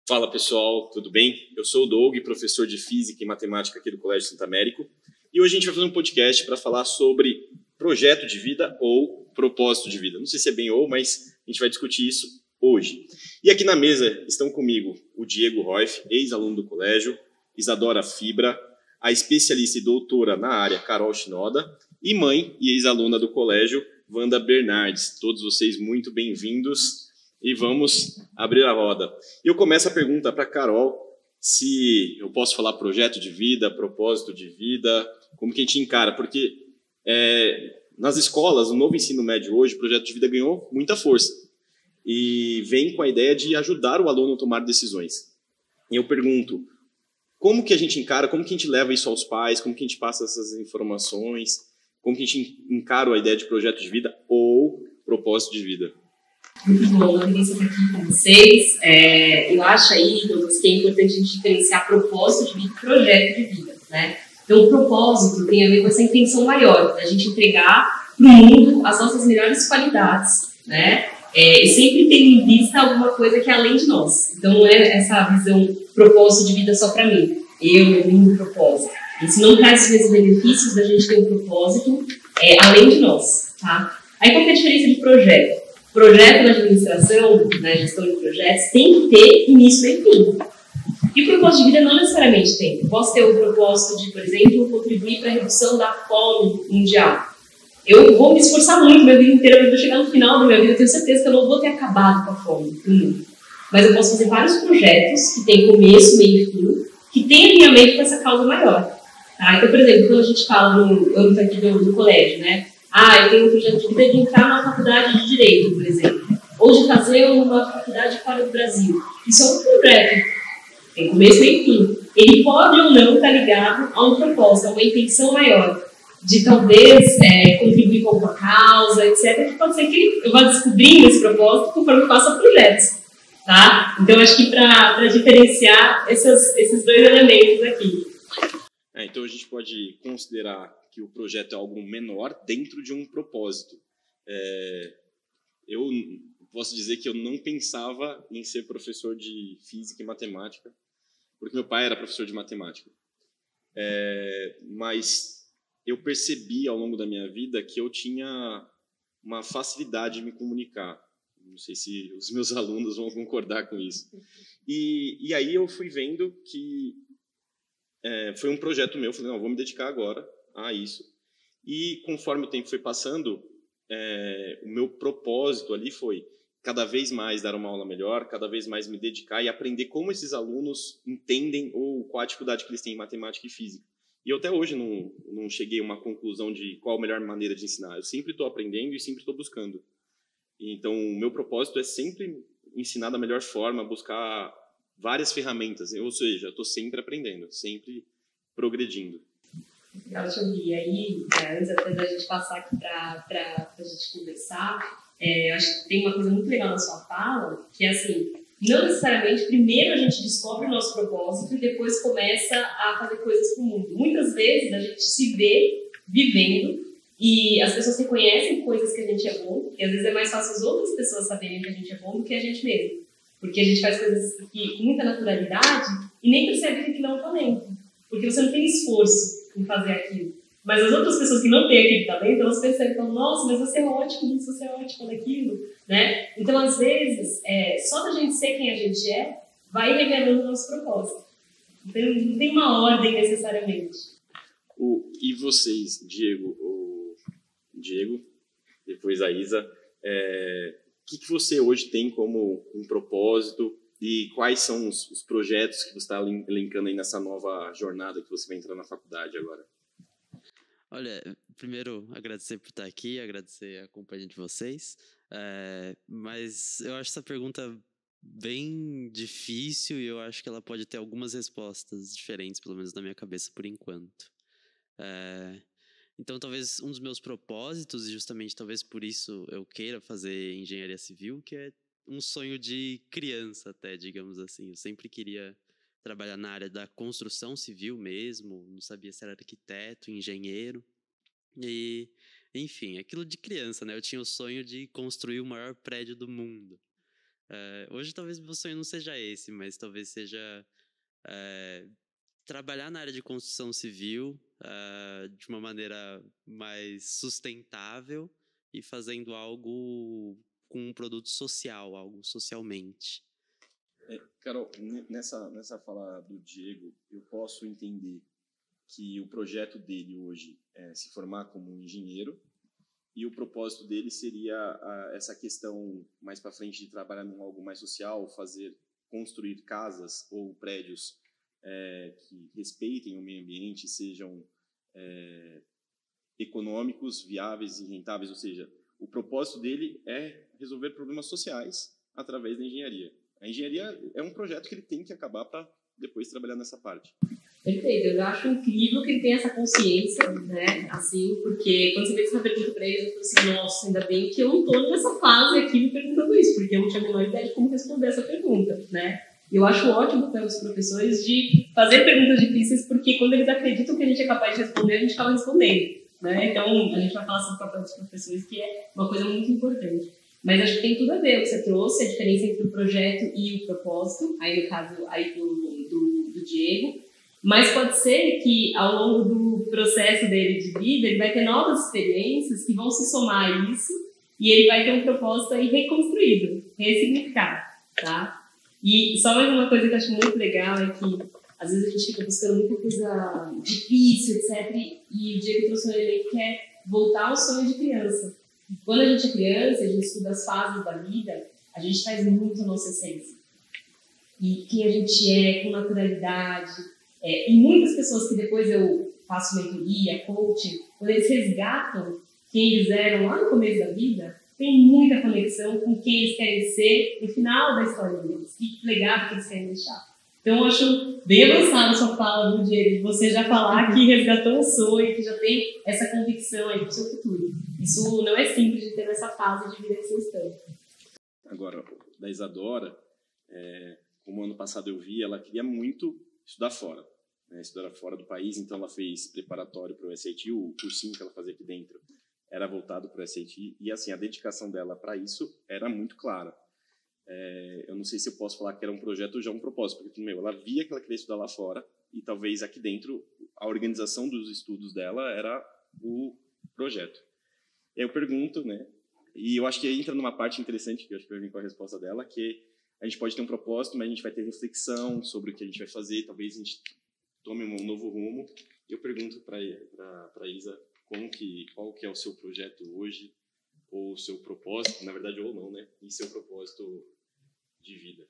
Fala pessoal, tudo bem? Eu sou o Doug, professor de Física e Matemática aqui do Colégio Santo Américo, e hoje a gente vai fazer um podcast para falar sobre projeto de vida ou propósito de vida. Não sei se é bem ou, mas a gente vai discutir isso hoje. E aqui na mesa estão comigo o Diego Roif, ex-aluno do colégio, Isadora Fibra, a especialista e doutora na área Carol Shinoda, e mãe e ex-aluna do colégio, Wanda Bernardes. Todos vocês muito bem-vindos. E vamos abrir a roda. Eu começo a pergunta para a Carol, se eu posso falar projeto de vida, propósito de vida, como que a gente encara, porque nas escolas, o novo ensino médio hoje, o projeto de vida ganhou muita força e vem com a ideia de ajudar o aluno a tomar decisões. E eu pergunto, como que a gente encara, como que a gente leva isso aos pais, como que a gente passa essas informações, como que a gente encara a ideia de projeto de vida ou propósito de vida? Muito bom, eu queria estar aqui com vocês. Eu acho aí, Douglas, que é importante a gente diferenciar propósito de vida e projeto de vida, né? Então, o propósito tem a ver com essa intenção maior, da gente entregar para o mundo as nossas melhores qualidades, né? E sempre ter em vista alguma coisa que é além de nós. Então, não é essa visão propósito de vida só para mim. Eu tenho um propósito. Isso não traz os mesmos benefícios da gente ter um propósito além de nós, tá? Aí, qual que é a diferença de projeto? Projeto na administração, na gestão de projetos, tem que ter início, meio e fim. E o propósito de vida não necessariamente tem. Eu posso ter o propósito de, por exemplo, contribuir para a redução da fome mundial. Eu vou me esforçar muito minha vida inteira, mas vou chegar no final da minha vida, eu tenho certeza que eu não vou ter acabado com a fome no mundo. Mas eu posso fazer vários projetos que têm começo, meio e fim, que têm alinhamento com essa causa maior. Tá? Então, por exemplo, quando a gente fala no âmbito aqui do colégio, né? Eu tenho um projeto de vida de entrar na faculdade de Direito, por exemplo, ou de fazer uma faculdade fora do Brasil. Isso é um projeto, tem começo e fim. Ele pode ou não estar ligado a um propósito, a uma intenção maior, de talvez contribuir com alguma causa, etc. Que pode ser que eu vá descobrindo esse propósito conforme eu faça projetos. Tá? Então, acho que para diferenciar esses dois elementos aqui. Então, a gente pode considerar que o projeto é algo menor dentro de um propósito. Eu posso dizer que eu não pensava em ser professor de física e matemática, porque meu pai era professor de matemática. Mas eu percebi ao longo da minha vida que eu tinha uma facilidade de me comunicar. Não sei se os meus alunos vão concordar com isso. E aí eu fui vendo que foi um projeto meu. Eu falei, não, vou me dedicar agora a isso. E conforme o tempo foi passando, o meu propósito ali foi cada vez mais dar uma aula melhor, cada vez mais me dedicar e aprender como esses alunos entendem ou qual a dificuldade que eles têm em matemática e física. E eu até hoje não cheguei a uma conclusão de qual a melhor maneira de ensinar. Eu sempre estou aprendendo e sempre estou buscando. Então, o meu propósito é sempre ensinar da melhor forma, buscar várias ferramentas. Ou seja, eu estou sempre aprendendo, sempre progredindo. Legal, deixa eu ver. Aí, antes até da gente passar aqui para a gente conversar, eu acho que tem uma coisa muito legal na sua fala, que é assim, não necessariamente primeiro a gente descobre o nosso propósito e depois começa a fazer coisas para o mundo. Muitas vezes a gente se vê vivendo e as pessoas reconhecem coisas que a gente é bom, e às vezes é mais fácil as outras pessoas saberem que a gente é bom do que a gente mesmo. Porque a gente faz coisas com muita naturalidade e nem percebe que aquilo é um talento. Porque você não tem esforço em fazer aquilo. Mas as outras pessoas que não têm aquele talento, elas percebem, então, nossa, mas você é ótimo nisso, você é ótimo naquilo, né? Então, às vezes, só da gente ser quem a gente é, vai revelando o nosso propósito. Então, não tem uma ordem necessariamente. E vocês, Diego, depois a Isa, o que você hoje tem como um propósito e quais são os projetos que você está elencando aí nessa nova jornada que você vai entrar na faculdade agora? Olha, primeiro agradecer por estar aqui, agradecer a companhia de vocês, mas eu acho essa pergunta bem difícil e eu acho que ela pode ter algumas respostas diferentes, pelo menos na minha cabeça por enquanto. Então, talvez um dos meus propósitos, e justamente talvez por isso eu queira fazer engenharia civil, que é um sonho de criança até, digamos assim. Eu sempre queria trabalhar na área da construção civil mesmo, não sabia se era arquiteto, engenheiro, e, enfim, aquilo de criança, né? Eu tinha o sonho de construir o maior prédio do mundo. Hoje talvez meu sonho não seja esse, mas talvez seja trabalhar na área de construção civil de uma maneira mais sustentável e fazendo algo com um produto social, algo socialmente. Carol, nessa fala do Diego, eu posso entender que o projeto dele hoje é se formar como um engenheiro e o propósito dele seria essa questão mais para frente de trabalhar em algo mais social, construir casas ou prédios que respeitem o meio ambiente, sejam econômicos, viáveis e rentáveis, ou seja, o propósito dele é resolver problemas sociais através da engenharia. A engenharia é um projeto que ele tem que acabar para depois trabalhar nessa parte. Perfeito, eu acho incrível que ele tenha essa consciência, né, assim, porque quando você fez essa pergunta para ele, eu falei assim, nossa, ainda bem que eu não estou nessa fase aqui me perguntando isso, porque eu não tinha a menor ideia de como responder essa pergunta, né. E eu acho ótimo pelos professores de fazer perguntas difíceis, porque quando eles acreditam que a gente é capaz de responder, a gente acaba respondendo, né. Então, a gente vai falar sobre o papel dos professores, que é uma coisa muito importante. Mas acho que tem tudo a ver o que você trouxe, a diferença entre o projeto e o propósito, aí no caso aí do Diego. Mas pode ser que ao longo do processo dele de vida, ele vai ter novas experiências que vão se somar a isso e ele vai ter um propósito aí reconstruído, ressignificado, tá? E só mais uma coisa que eu acho muito legal é que às vezes a gente fica buscando muita coisa difícil, etc. E o Diego trouxe um elemento que é voltar ao sonho de criança. Quando a gente é criança, a gente estuda as fases da vida, a gente traz muito a nossa essência. E quem a gente é, com naturalidade. E muitas pessoas que depois eu faço mentoria, coaching, quando eles resgatam quem eles eram lá no começo da vida, tem muita conexão com quem eles querem ser no final da história deles, que legado que eles querem deixar. Então, eu acho bem avançado a sua fala, do Diego, de você já falar que resgatou um sonho, que já tem essa convicção aí para o seu futuro. Isso não é simples de ter nessa fase de vida que vocês estão. Agora, da Isadora, como ano passado eu vi, ela queria muito estudar fora, né? Estudar fora do país, então ela fez preparatório para o SAT, o cursinho que ela fazia aqui dentro era voltado para o SAT, e assim, a dedicação dela para isso era muito clara. Eu não sei se eu posso falar que era um projeto ou já um propósito, porque ela via que ela queria estudar lá fora, e talvez aqui dentro a organização dos estudos dela era o projeto. E aí eu pergunto, né, e eu acho que entra numa parte interessante, que eu acho que vai vir com a resposta dela, que a gente pode ter um propósito, mas a gente vai ter reflexão sobre o que a gente vai fazer, talvez a gente tome um novo rumo. Eu pergunto para a Isa qual que é o seu projeto hoje, ou o seu propósito, na verdade, ou não, né? E seu propósito de vida.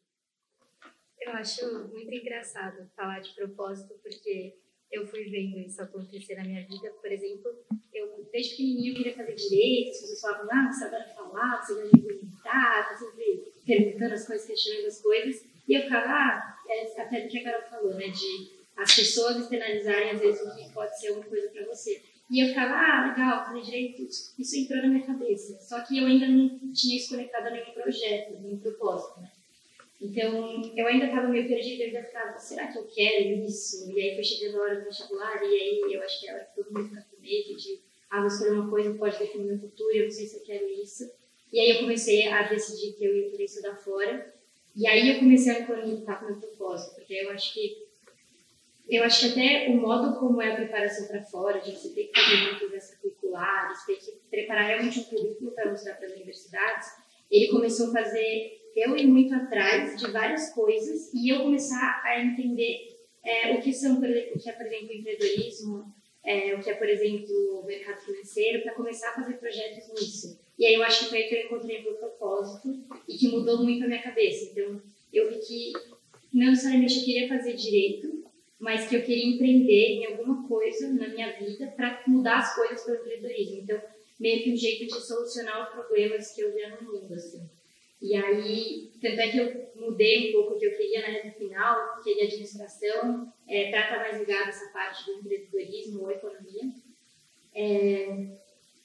Eu acho muito engraçado falar de propósito, porque eu fui vendo isso acontecer na minha vida. Por exemplo, eu desde pequenininha eu queria fazer direito, as pessoas falavam, você adora falar, você gosta de perguntar, tá sempre perguntando as coisas, questionando as coisas, e eu ficava, até do que a Carol falou, né, de as pessoas externalizarem às vezes o que pode ser uma coisa para você. E eu ficava, legal, fazer direito, isso entrou na minha cabeça. Só que eu ainda não tinha isso conectado a nenhum projeto, nenhum propósito, né? Então, eu ainda estava meio perdida, eu ainda ficava, será que eu quero isso? E aí foi chegando a hora do vestibular, e aí eu acho que é a hora que todo mundo fica com medo de, vou escolher uma coisa que pode definir meu futuro, eu não sei se eu quero isso. E aí eu comecei a decidir que eu ia querer estudar fora, e aí eu comecei a conectar com o meu propósito, porque eu acho que até o modo como é a preparação para fora, de você ter que fazer muitas extracurriculares, ter que preparar realmente um currículo para mostrar para as universidades, ele começou a fazer eu ir muito atrás de várias coisas e eu começar a entender o que é, por exemplo, empreendedorismo, o que é, por exemplo, o mercado financeiro, para começar a fazer projetos nisso. E aí eu acho que foi aí que eu encontrei o meu propósito e que mudou muito a minha cabeça. Então, eu vi que não necessariamente eu queria fazer direito, mas que eu queria empreender em alguma coisa na minha vida para mudar as coisas pelo empreendedorismo. Então, meio que um jeito de solucionar os problemas que eu via no mundo, assim. E aí, tanto é que eu mudei um pouco o que eu queria, né, no final, queria administração, para estar mais ligado a essa parte do empreendedorismo ou economia.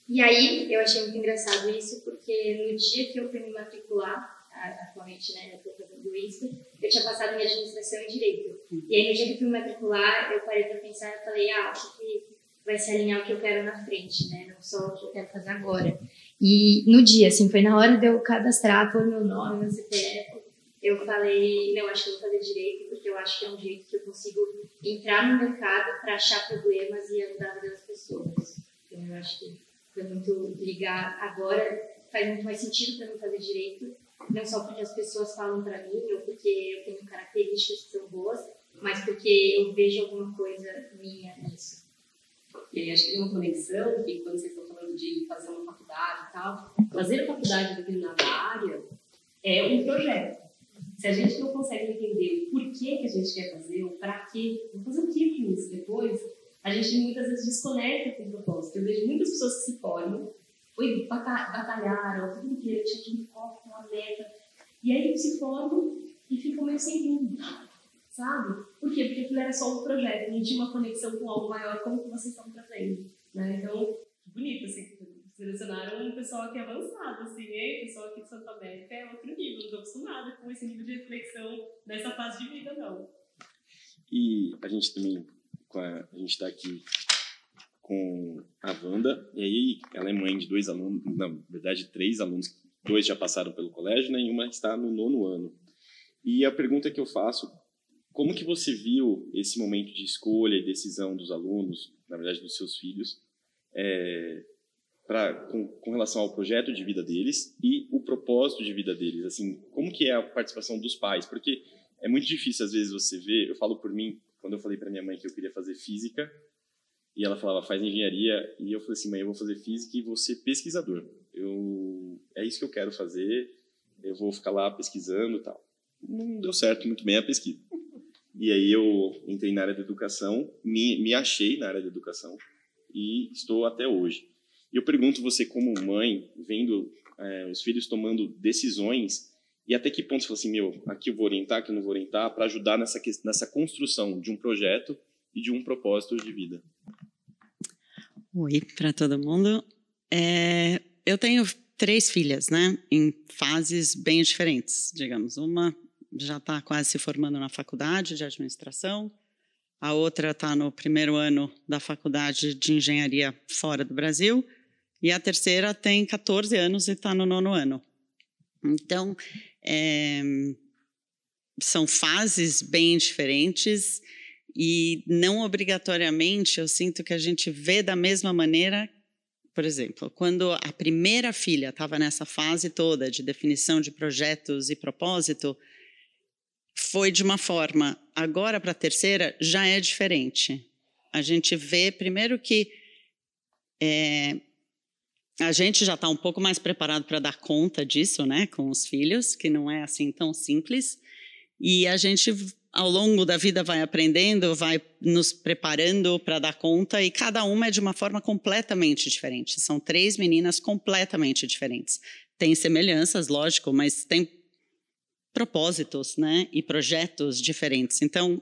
E aí, eu achei muito engraçado isso, porque no dia que eu fui me matricular, atualmente, né, eu estou fazendo isso, eu tinha passado em administração e direito. E aí, no dia que eu fui me matricular, eu parei para pensar e falei, acho que vai se alinhar o que eu quero na frente, né, não só o que eu quero fazer agora. E no dia, assim, foi na hora de eu cadastrar, pôr meu nome, meu CPF, eu falei, não, acho que eu vou fazer direito, porque eu acho que é um jeito que eu consigo entrar no mercado para achar problemas e ajudar a vida das pessoas. Então, eu acho que foi muito ligar agora, faz muito mais sentido para mim fazer direito, não só porque as pessoas falam para mim, ou porque eu tenho características que são boas, mas porque eu vejo alguma coisa minha nisso. E aí acho que tem uma conexão, que quando vocês estão falando de fazer uma faculdade e tal, fazer a faculdade em determinada área é um projeto. Se a gente não consegue entender o porquê que a gente quer fazer, ou para quê, vou fazer o que com isso depois, a gente muitas vezes desconecta com o propósito. Eu vejo muitas pessoas que se formam, batalharam, tudo que tinha um foco, uma meta, e aí se formam e ficam meio sem rumo, sabe? Por quê? Porque aquilo era só um projeto, não tinha uma conexão com algo maior como que vocês estão trazendo, né? Então, bonito, assim, selecionaram um pessoal aqui avançado, assim, né? O pessoal aqui de Santa América é outro nível, não estou acostumada com esse nível de reflexão nessa fase de vida, não. E a gente também, a gente está aqui com a Wanda, e aí ela é mãe de 2 alunos, na verdade 3 alunos, 2 já passaram pelo colégio, né, e uma está no 9º ano. E a pergunta que eu faço, como que você viu esse momento de escolha e decisão dos alunos, na verdade dos seus filhos, com relação ao projeto de vida deles e o propósito de vida deles? Assim, como que é a participação dos pais? Porque é muito difícil às vezes você ver, eu falo por mim, quando eu falei para minha mãe que eu queria fazer física, e ela falava, faz engenharia, e eu falei assim, mãe, eu vou fazer física e vou ser pesquisador. É isso que eu quero fazer, eu vou ficar lá pesquisando e tal. Não deu certo muito bem a pesquisa. E aí eu entrei na área da educação, me achei na área da educação e estou até hoje. E eu pergunto você, como mãe, vendo os filhos tomando decisões, e até que ponto você fala assim, aqui eu vou orientar, aqui eu não vou orientar, para ajudar nessa construção de um projeto e de um propósito de vida. Oi para todo mundo. Eu tenho 3 filhas, né, em fases bem diferentes, digamos. Uma já está quase se formando na faculdade de administração, a outra está no 1º ano da faculdade de engenharia fora do Brasil, e a terceira tem 14 anos e está no 9º ano. Então, são fases bem diferentes e não obrigatoriamente eu sinto que a gente vê da mesma maneira. Por exemplo, quando a primeira filha estava nessa fase toda de definição de projetos e propósito, foi de uma forma. Agora, para a terceira, já é diferente. A gente vê, primeiro, que a gente já está um pouco mais preparado para dar conta disso, né, com os filhos, que não é assim tão simples. E a gente, ao longo da vida, vai aprendendo, vai nos preparando para dar conta, e cada uma é de uma forma completamente diferente. São 3 meninas completamente diferentes. Tem semelhanças, lógico, mas tem propósitos, né, e projetos diferentes. Então,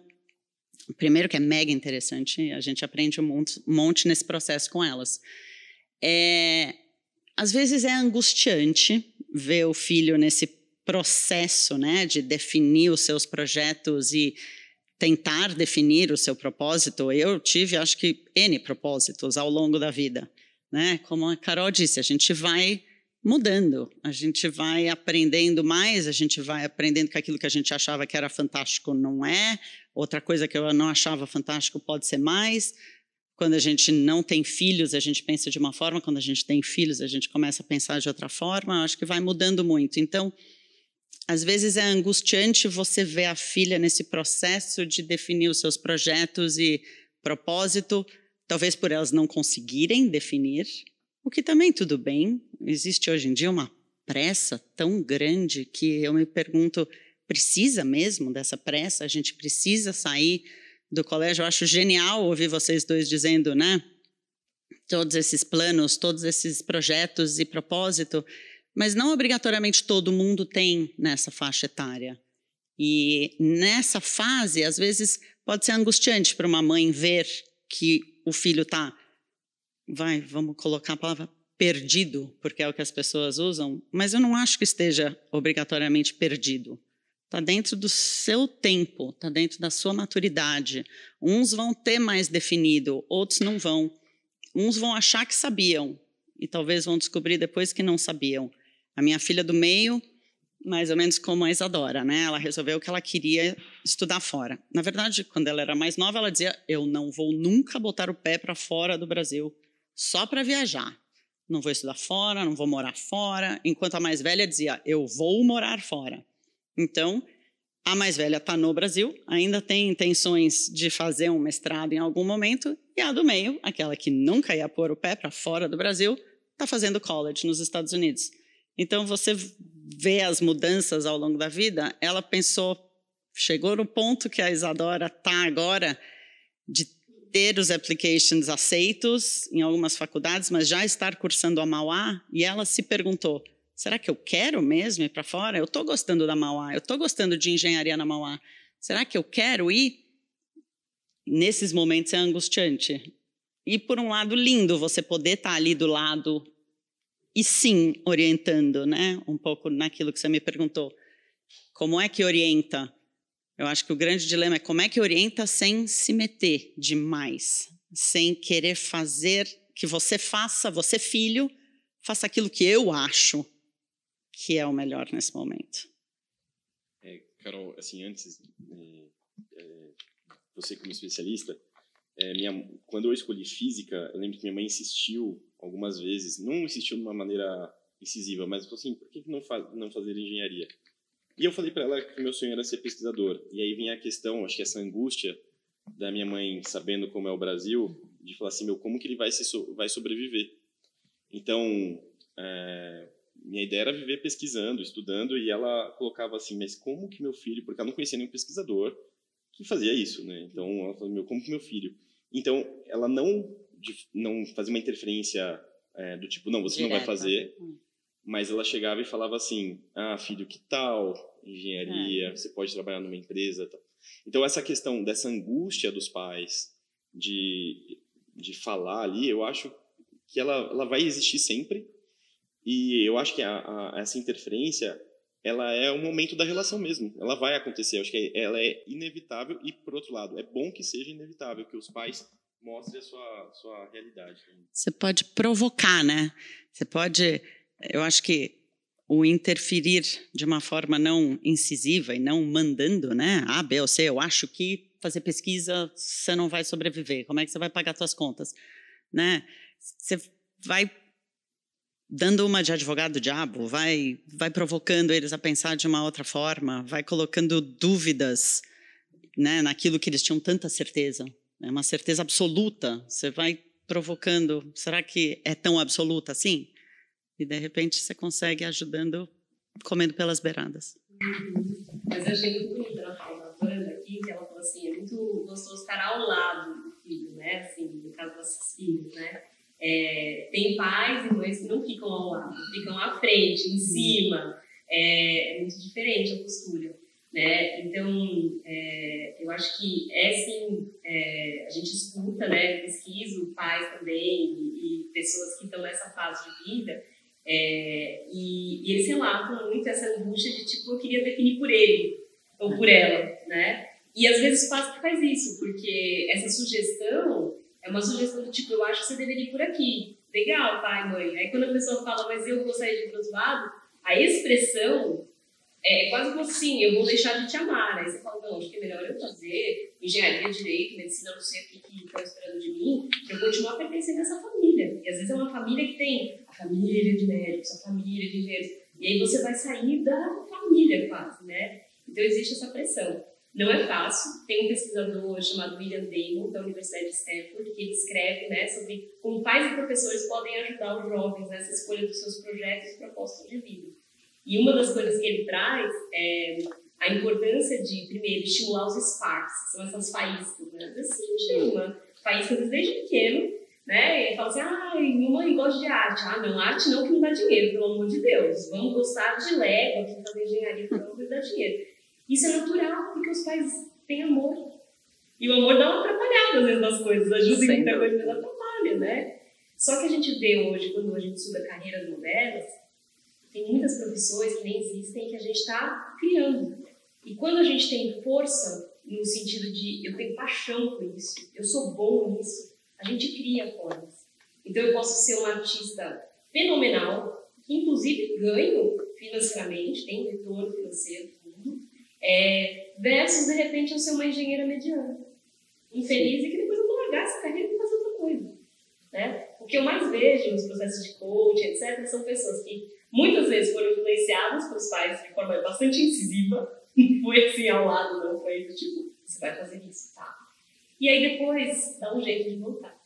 primeiro que é mega interessante, a gente aprende um monte nesse processo com elas. Às vezes é angustiante ver o filho nesse processo, né, de definir os seus projetos e tentar definir o seu propósito. Eu tive, acho que, N propósitos ao longo da vida, né? Como a Carol disse, a gente vai mudando, a gente vai aprendendo mais, a gente vai aprendendo que aquilo que a gente achava que era fantástico não é, outra coisa que eu não achava fantástico pode ser mais. Quando a gente não tem filhos, a gente pensa de uma forma, quando a gente tem filhos, a gente começa a pensar de outra forma, acho que vai mudando muito. Então, às vezes é angustiante você ver a filha nesse processo de definir os seus projetos e propósito, talvez por elas não conseguirem definir, o que também tudo bem. Existe hoje em dia uma pressa tão grande que eu me pergunto, precisa mesmo dessa pressa? A gente precisa sair do colégio? Eu acho genial ouvir vocês dois dizendo, né? Todos esses planos, todos esses projetos e propósito, mas não obrigatoriamente todo mundo tem nessa faixa etária. E nessa fase, às vezes, pode ser angustiante para uma mãe ver que o filho está, vamos colocar a palavra perdido, porque é o que as pessoas usam, mas eu não acho que esteja obrigatoriamente perdido. Está dentro do seu tempo, está dentro da sua maturidade. Uns vão ter mais definido, outros não vão. Uns vão achar que sabiam e talvez vão descobrir depois que não sabiam. A minha filha do meio, mais ou menos como a Isadora, né? Ela resolveu que ela queria estudar fora. Na verdade, quando ela era mais nova, ela dizia, eu não vou nunca botar o pé para fora do Brasil, só para viajar. Não vou estudar fora, não vou morar fora. Enquanto a mais velha dizia, eu vou morar fora. Então, a mais velha está no Brasil, ainda tem intenções de fazer um mestrado em algum momento, e a do meio, aquela que nunca ia pôr o pé para fora do Brasil, está fazendo college nos Estados Unidos. Então, você vê as mudanças ao longo da vida, ela pensou, chegou no ponto que a Isadora está agora, de ter os applications aceitos em algumas faculdades, mas já estar cursando a Mauá, e ela se perguntou, será que eu quero mesmo ir para fora? Eu estou gostando da Mauá, eu estou gostando de engenharia na Mauá. Será que eu quero ir? Nesses momentos é angustiante. E, por um lado, lindo você poder estar ali do lado e, sim, orientando, né? Um pouco naquilo que você me perguntou. Como é que orienta? Eu acho que o grande dilema é como é que orienta sem se meter demais, sem querer fazer que você faça, você filho, faça aquilo que eu acho que é o melhor nesse momento. Carol, assim, antes, você como especialista, quando eu escolhi física, eu lembro que minha mãe insistiu algumas vezes, não insistiu de uma maneira incisiva, mas falou assim, por que não fazer engenharia? E eu falei para ela que o meu sonho era ser pesquisador. E aí vinha a questão, acho que essa angústia da minha mãe, sabendo como é o Brasil, de falar assim, como que ele vai sobreviver? Então, minha ideia era viver pesquisando, estudando, e ela colocava assim, mas como que meu filho, porque ela não conhecia nenhum pesquisador que fazia isso, né? Então, ela falou, como que meu filho? Então, ela não fazia uma interferência do tipo, não, você direta. Não vai fazer, mas ela chegava e falava assim, filho, que tal engenharia, você pode trabalhar numa empresa, tal. Então, essa questão dessa angústia dos pais de falar ali, eu acho que ela vai existir sempre. E eu acho que essa interferência, ela é um momento da relação mesmo. Ela vai acontecer. Eu acho que ela é inevitável e, por outro lado, é bom que seja inevitável, que os pais mostrem a sua realidade. Você pode provocar, né? Você pode... Eu acho que o interferir de uma forma não incisiva e não mandando, né? A, B ou C, eu acho que fazer pesquisa você não vai sobreviver. Como é que você vai pagar suas contas? Né? Você vai dando uma de advogado diabo, vai provocando eles a pensar de uma outra forma, vai colocando dúvidas, né, naquilo que eles tinham tanta certeza. É uma certeza absoluta. Você vai provocando, será que é tão absoluta assim? E, de repente, você consegue ajudando, comendo pelas beiradas. Mas eu achei muito bonita na fala da Wanda aqui, que ela falou assim, é muito gostoso estar ao lado do filho, né? Assim, no caso das filhas, né? Tem pais e mães que não ficam ao lado, ficam à frente, em cima. É muito diferente a postura, né? Então, eu acho que sim, a gente escuta, né? Pesquisa, pais também e pessoas que estão nessa fase de vida. E eles relatam muito essa angústia de tipo, eu queria definir por ele ou por ela, né? E às vezes faz isso, porque essa sugestão é uma sugestão do tipo, eu acho que você deveria ir por aqui. Legal, pai, mãe. Aí quando a pessoa fala, mas eu gostaria de ir para outro lado, a expressão é quase como assim, eu vou deixar de te amar. Aí você fala, não, acho que é melhor eu fazer engenharia, direito, medicina, não sei o que estão esperando de mim, para eu continuar pertencendo a essa família. E às vezes é uma família que tem a família de médicos, a família de engenheiros. E aí você vai sair da família quase, né? Então existe essa pressão. Não é fácil. Tem um pesquisador chamado William Damon, da Universidade de Stanford, que ele escreve, né, sobre como pais e professores podem ajudar os jovens nessa escolha dos seus projetos e propósitos de vida. E uma das coisas que ele traz é a importância de, primeiro, estimular os sparks, são essas faíscas, né? Assim, chama. Faíscas desde pequeno, né? Ele fala assim, mamãe gosta de arte. Não, arte não, que não dá dinheiro, pelo amor de Deus. Vamos gostar de Lego, aqui fazer engenharia, que não dá dinheiro. Isso é natural, porque os pais têm amor. E o amor dá uma atrapalhada, às vezes, nas coisas. Ajuda em muita coisa, mas atrapalha, né? Só que a gente vê hoje, quando a gente estuda carreiras modernas, tem muitas profissões que nem existem que a gente está criando. E quando a gente tem força, no sentido de eu tenho paixão por isso, eu sou bom nisso, a gente cria formas. Então eu posso ser uma artista fenomenal, que inclusive ganham financeiramente, tem retorno financeiro, tudo, versus, de repente, eu ser uma engenheira mediana, infeliz, e que depois eu vou largar essa carreira e fazer outra coisa. Né? O que eu mais vejo nos processos de coaching, etc., são pessoas que muitas vezes foram influenciadas pelos pais de forma bastante incisiva, não foi assim ao lado, não foi do tipo, você vai fazer isso, tá? E aí depois dá um jeito de voltar.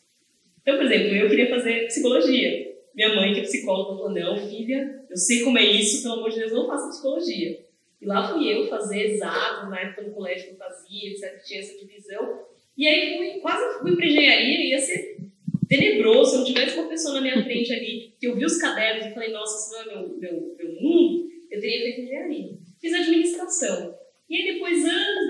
Então, por exemplo, eu queria fazer psicologia. Minha mãe, que é psicóloga, falou, não, filha, eu sei como é isso, pelo amor de Deus, não faça psicologia. E lá fui eu fazer exato, na época do colégio que eu fazia, etc., tinha essa divisão. E aí quase fui para engenharia, ia ser tenebroso, se eu não tivesse uma pessoa na minha frente ali, que eu vi os cadernos e falei, nossa, isso não é meu mundo, eu teria feito engenharia. Fiz administração. E aí depois, anos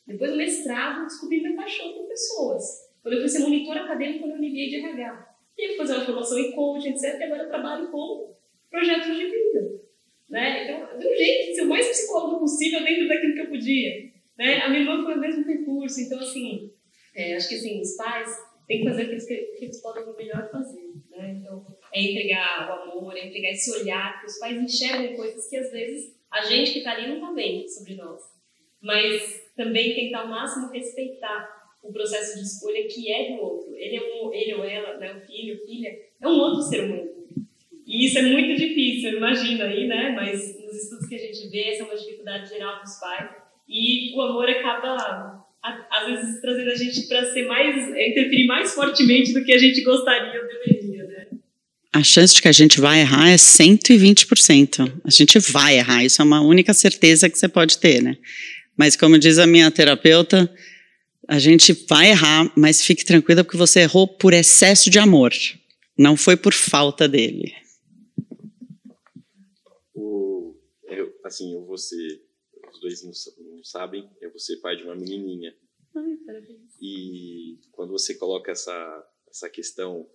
depois do mestrado, descobri minha paixão por pessoas. Quando eu fui ser monitora acadêmica no MBA de RH. E eu fui fazer uma formação em coaching, etc. E agora eu trabalho com projetos de vida. Né? Então, de um jeito de ser o mais psicólogo possível dentro daquilo que eu podia. Né? A minha irmã foi o mesmo percurso. Então, assim, acho que assim, os pais têm que fazer aquilo que eles podem melhor fazer. Né? Então, é entregar o amor, é entregar esse olhar, que os pais enxergam coisas que às vezes a gente que está ali não está vendo sobre nós. Mas também tentar ao máximo respeitar o processo de escolha que é do outro. Ele ou ela, né, o filho, a filha, é um outro ser humano. E isso é muito difícil, eu imagino aí, né? Mas nos estudos que a gente vê, essa é uma dificuldade geral dos pais. E o amor acaba, às vezes, trazendo a gente para ser interferir mais fortemente do que a gente gostaria ou deveria, né? A chance de que a gente vai errar é 120%. A gente vai errar, isso é uma única certeza que você pode ter, né? Mas como diz a minha terapeuta, a gente vai errar, mas fique tranquila porque você errou por excesso de amor. Não foi por falta dele. Eu vou ser, os dois não sabem, eu vou ser pai de uma menininha. Ai, parabéns. E quando você coloca essa questão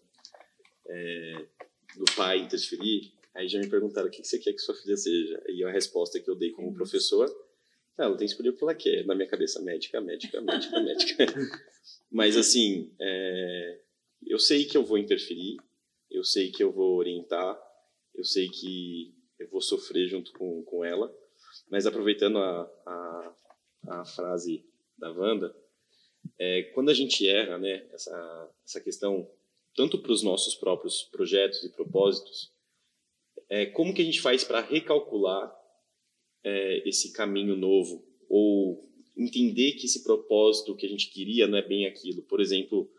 do pai interferir, aí já me perguntaram o que você quer que sua filha seja. E a resposta que eu dei como professor, ela tem que escolher o que ela quer. Na minha cabeça, médica. Mas assim, eu sei que eu vou interferir, eu sei que eu vou orientar, eu sei que eu vou sofrer junto com ela, mas aproveitando a frase da Wanda, quando a gente erra, né, essa questão, tanto para os nossos próprios projetos e propósitos, como que a gente faz para recalcular esse caminho novo, ou entender que esse propósito que a gente queria não é bem aquilo? Por exemplo,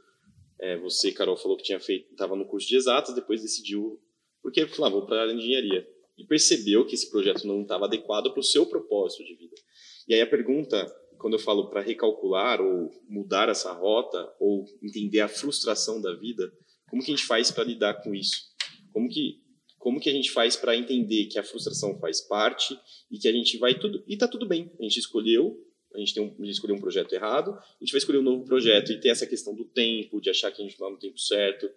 você, Carol, falou que estava no curso de exatas, depois decidiu, porque vou para a engenharia, e percebeu que esse projeto não estava adequado para o seu propósito de vida. E aí a pergunta, quando eu falo para recalcular ou mudar essa rota, ou entender a frustração da vida, como que a gente faz para lidar com isso? Como que a gente faz para entender que a frustração faz parte e que a gente vai tudo, e tá tudo bem, a gente escolheu um projeto errado, a gente vai escolher um novo projeto, e tem essa questão do tempo, de achar que a gente está no tempo certo.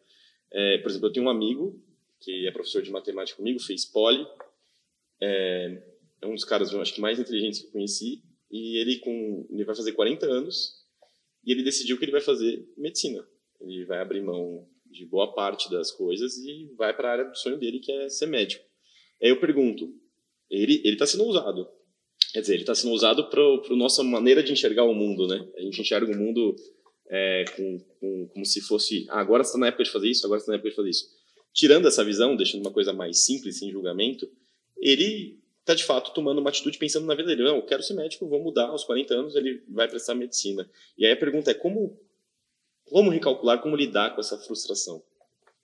Por exemplo, eu tenho um amigo que é professor de matemática comigo, fez poli, é um dos caras, eu acho que mais inteligentes que eu conheci, e ele vai fazer 40 anos, e ele decidiu que ele vai fazer medicina. Ele vai abrir mão de boa parte das coisas e vai para a área do sonho dele, que é ser médico. Aí eu pergunto, ele está sendo usado. Quer dizer, ele está sendo usado para a nossa maneira de enxergar o mundo, né? A gente enxerga o mundo como se fosse, agora você está na época de fazer isso, agora você está na época de fazer isso. Tirando essa visão, deixando uma coisa mais simples, sem julgamento, ele está, de fato, tomando uma atitude pensando na vida dele. Não, eu quero ser médico, vou mudar, aos 40 anos ele vai prestar medicina. E aí a pergunta é como recalcular, como lidar com essa frustração,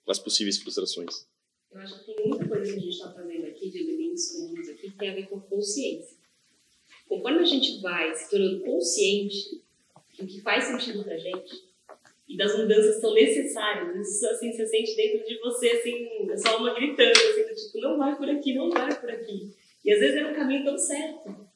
com as possíveis frustrações? Eu acho que tem muita coisa que a gente está fazendo aqui, de elementos comuns aqui, que tem a ver com consciência. Conforme a gente vai se tornando consciente do que faz sentido pra gente e das mudanças tão necessárias, isso assim, você sente dentro de você, assim, a sua alma gritando, assim, do tipo, não vai por aqui, não vai por aqui. E às vezes é um caminho tão certo.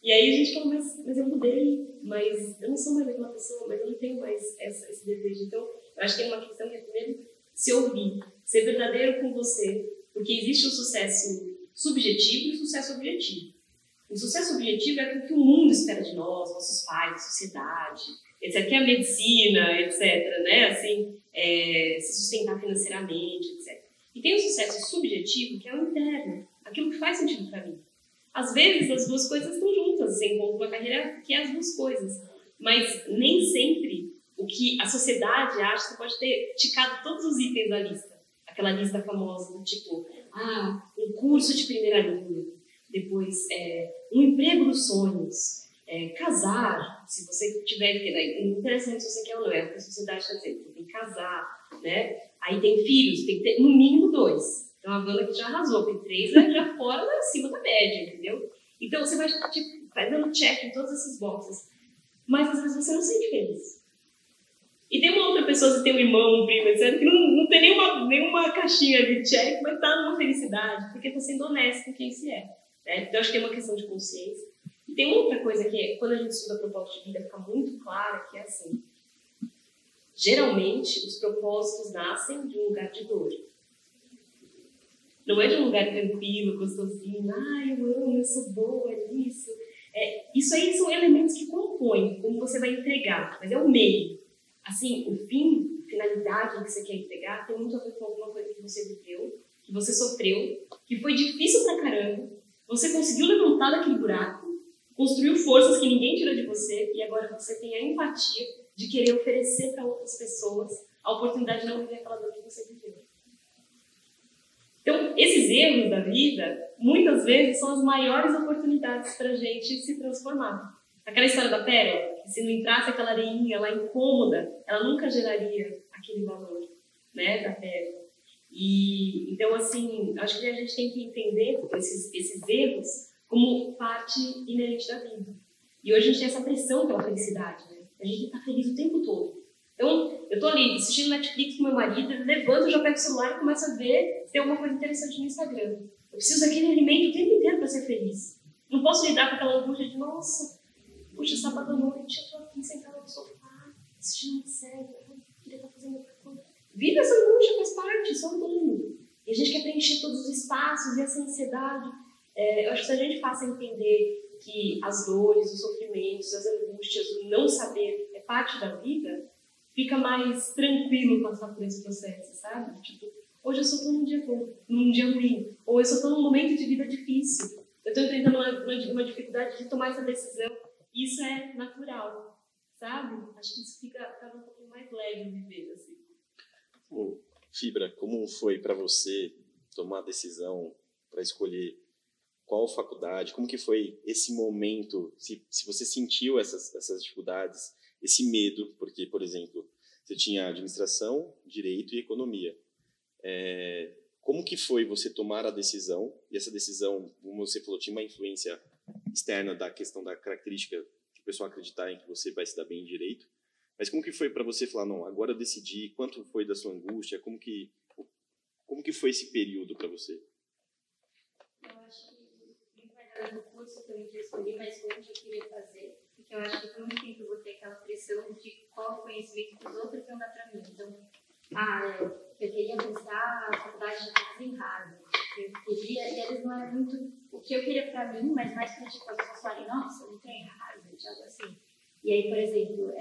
E aí a gente fala, mas eu mudei, mas eu não sou mais aquela pessoa, mas eu não tenho mais esse desejo. Então, eu acho que é uma questão que é primeiro se ouvir, ser verdadeiro com você, porque existe o sucesso subjetivo e o sucesso objetivo. O sucesso objetivo é aquilo que o mundo espera de nós, nossos pais, a sociedade, etc., que é a medicina, etc., né? Assim, se sustentar financeiramente, etc. E tem o sucesso subjetivo, que é o interno, aquilo que faz sentido para mim. Às vezes, as duas coisas estão juntas, você encontra uma carreira que é as duas coisas. Mas nem sempre o que a sociedade acha, você pode ter ticado todos os itens da lista. Aquela lista famosa do tipo, um curso de primeira linha, depois um emprego dos sonhos, casar, se você tiver, não interessa se você quer ou não, é o que a sociedade está dizendo, você tem que casar, né? Aí tem filhos, tem que ter no mínimo 2. Então a Wanda que já arrasou, tem 3 já fora, acima da média, entendeu? Então você vai dando check em todos esses boxes, mas às vezes você não se sente feliz. E tem uma outra pessoa, você tem um irmão, um primo, etc., que não tem nenhuma caixinha de check, mas está numa felicidade, porque está sendo honesto com quem se é. Né? Então acho que tem uma questão de consciência. E tem outra coisa que é, quando a gente estuda propósito de vida, fica muito clara, que é assim, geralmente os propósitos nascem de um lugar de dor. Não é de um lugar tranquilo, gostosinho, eu amo, eu sou boa nisso. Isso aí são elementos que compõem como você vai entregar, mas é o meio. Assim, o fim, a finalidade que você quer entregar tem muito a ver com alguma coisa que você viveu, que você sofreu, que foi difícil pra caramba, você conseguiu levantar daquele buraco, construiu forças que ninguém tira de você e agora você tem a empatia de querer oferecer para outras pessoas a oportunidade de não viver aquela dor que você viveu. Então, esses erros da vida, muitas vezes, são as maiores oportunidades para a gente se transformar. Aquela história da pérola, que se não entrasse aquela areinha lá incômoda, ela nunca geraria aquele valor, né, da pérola. E, então, assim, acho que a gente tem que entender esses erros como parte inerente da vida. E hoje a gente tem essa pressão pela felicidade, né? A gente está feliz o tempo todo. Então, eu tô ali assistindo Netflix com meu marido, ele levanta, eu já pego o celular e começo a ver se tem alguma coisa interessante no Instagram. Eu preciso daquele alimento o tempo inteiro para ser feliz. Não posso lidar com aquela angústia de, nossa, puxa, sábado à noite, eu tô aqui sentada no sofá, assistindo uma série, eu queria estar fazendo outra coisa. Viva essa angústia, faz parte, isso é humano. E a gente quer preencher todos os espaços e essa ansiedade. Eu acho que se a gente passa a entender que as dores, os sofrimentos, as angústias, o não saber é parte da vida, fica mais tranquilo passar por esse processo, sabe? Tipo, hoje eu só estou num dia bom, num dia ruim, ou eu só estou num momento de vida difícil. Eu estou enfrentando uma dificuldade de tomar essa decisão, e isso é natural, sabe? Acho que isso fica um pouco mais leve de viver, assim. Fibra, como foi para você tomar a decisão para escolher qual faculdade? Como que foi esse momento? Se você sentiu essas dificuldades, esse medo, porque, por exemplo, você tinha administração, direito e economia. Como que foi você tomar a decisão? E essa decisão, como você falou, tinha uma influência externa da questão da característica que o pessoal acreditar em que você vai se dar bem em direito. Mas como que foi para você falar, não, agora eu decidi? Quanto foi da sua angústia? Como que foi esse período para você? Eu acho que muito melhor no curso que eu escolhi, mas onde eu queria fazer. Porque eu acho que por muito tempo eu vou ter aquela pressão de qual o conhecimento que os outros vão dar para mim. Então, eu queria prestar a faculdade de casa em Harvard. Eu queria, e eles não era muito o que eu queria para mim, mas mais para tipo, as pessoas falarem, nossa, eu entrei em Harvard, algo assim. E aí, por exemplo,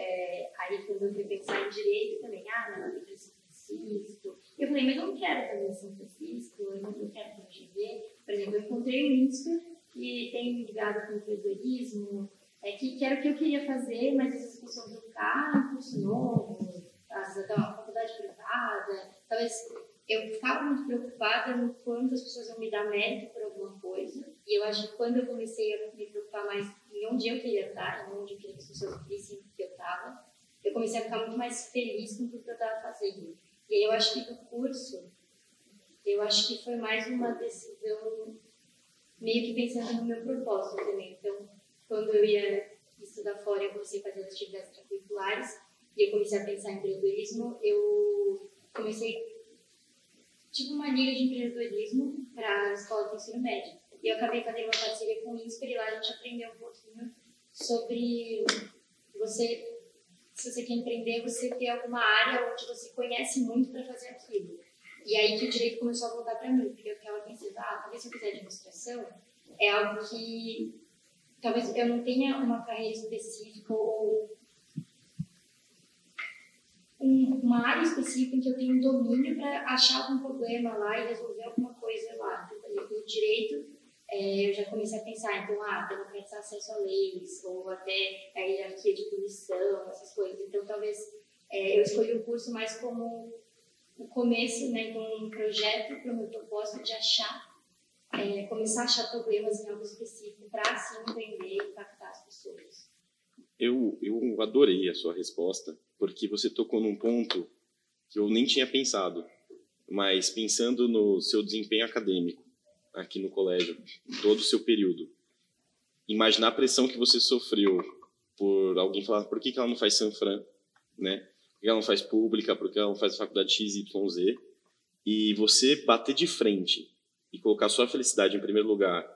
aí quando eu fui pensar em direito também, não, eu entrei em São Francisco. Eu falei, mas eu não quero fazer em São Francisco, eu não quero fazer GV. Por exemplo, eu encontrei o INSPER, que tem ligado com empreendedorismo, que era o que eu queria fazer, mas as pessoas vão ficar um curso novo, uma faculdade privada. Talvez eu ficava muito preocupada no quanto as pessoas vão me dar mérito por alguma coisa. E eu acho que quando eu comecei a me preocupar mais em onde eu queria estar, em onde eu queria que as pessoas vissem que eu estava, eu comecei a ficar muito mais feliz com tudo que eu estava fazendo. E aí eu acho que do curso, eu acho que foi mais uma decisão meio que pensando no meu propósito também. Então, quando eu ia estudar fora, eu comecei a fazer as atividades extracurriculares e eu comecei a pensar em empreendedorismo. Eu tive uma liga de empreendedorismo para a escola de ensino médio. E eu acabei fazendo uma parceria com o INSPER e lá a gente aprendeu um pouquinho sobre se você quer empreender, você ter alguma área onde você conhece muito para fazer aquilo. E aí que o direito começou a voltar para mim, porque eu ficava pensando, talvez se eu fizer administração, é algo que talvez eu não tenha uma carreira específica ou uma área específica específico em que eu tenho um domínio para achar algum problema lá e resolver alguma coisa lá. Então, por exemplo, no direito, eu já comecei a pensar, então, democratizar acesso a leis, ou até a hierarquia de punição, essas coisas. Então, talvez eu escolhi o curso mais como o começo, né, como um projeto para o meu propósito de achar, começar a achar problemas em algo específico, para assim entender e impactar as pessoas. Eu adorei a sua resposta, porque você tocou num ponto que eu nem tinha pensado, mas pensando no seu desempenho acadêmico aqui no colégio, todo o seu período, imaginar a pressão que você sofreu por alguém falar por que ela não faz Sanfran, né? Por que ela não faz pública, por que ela não faz faculdade XYZ, e você bater de frente e colocar sua felicidade em primeiro lugar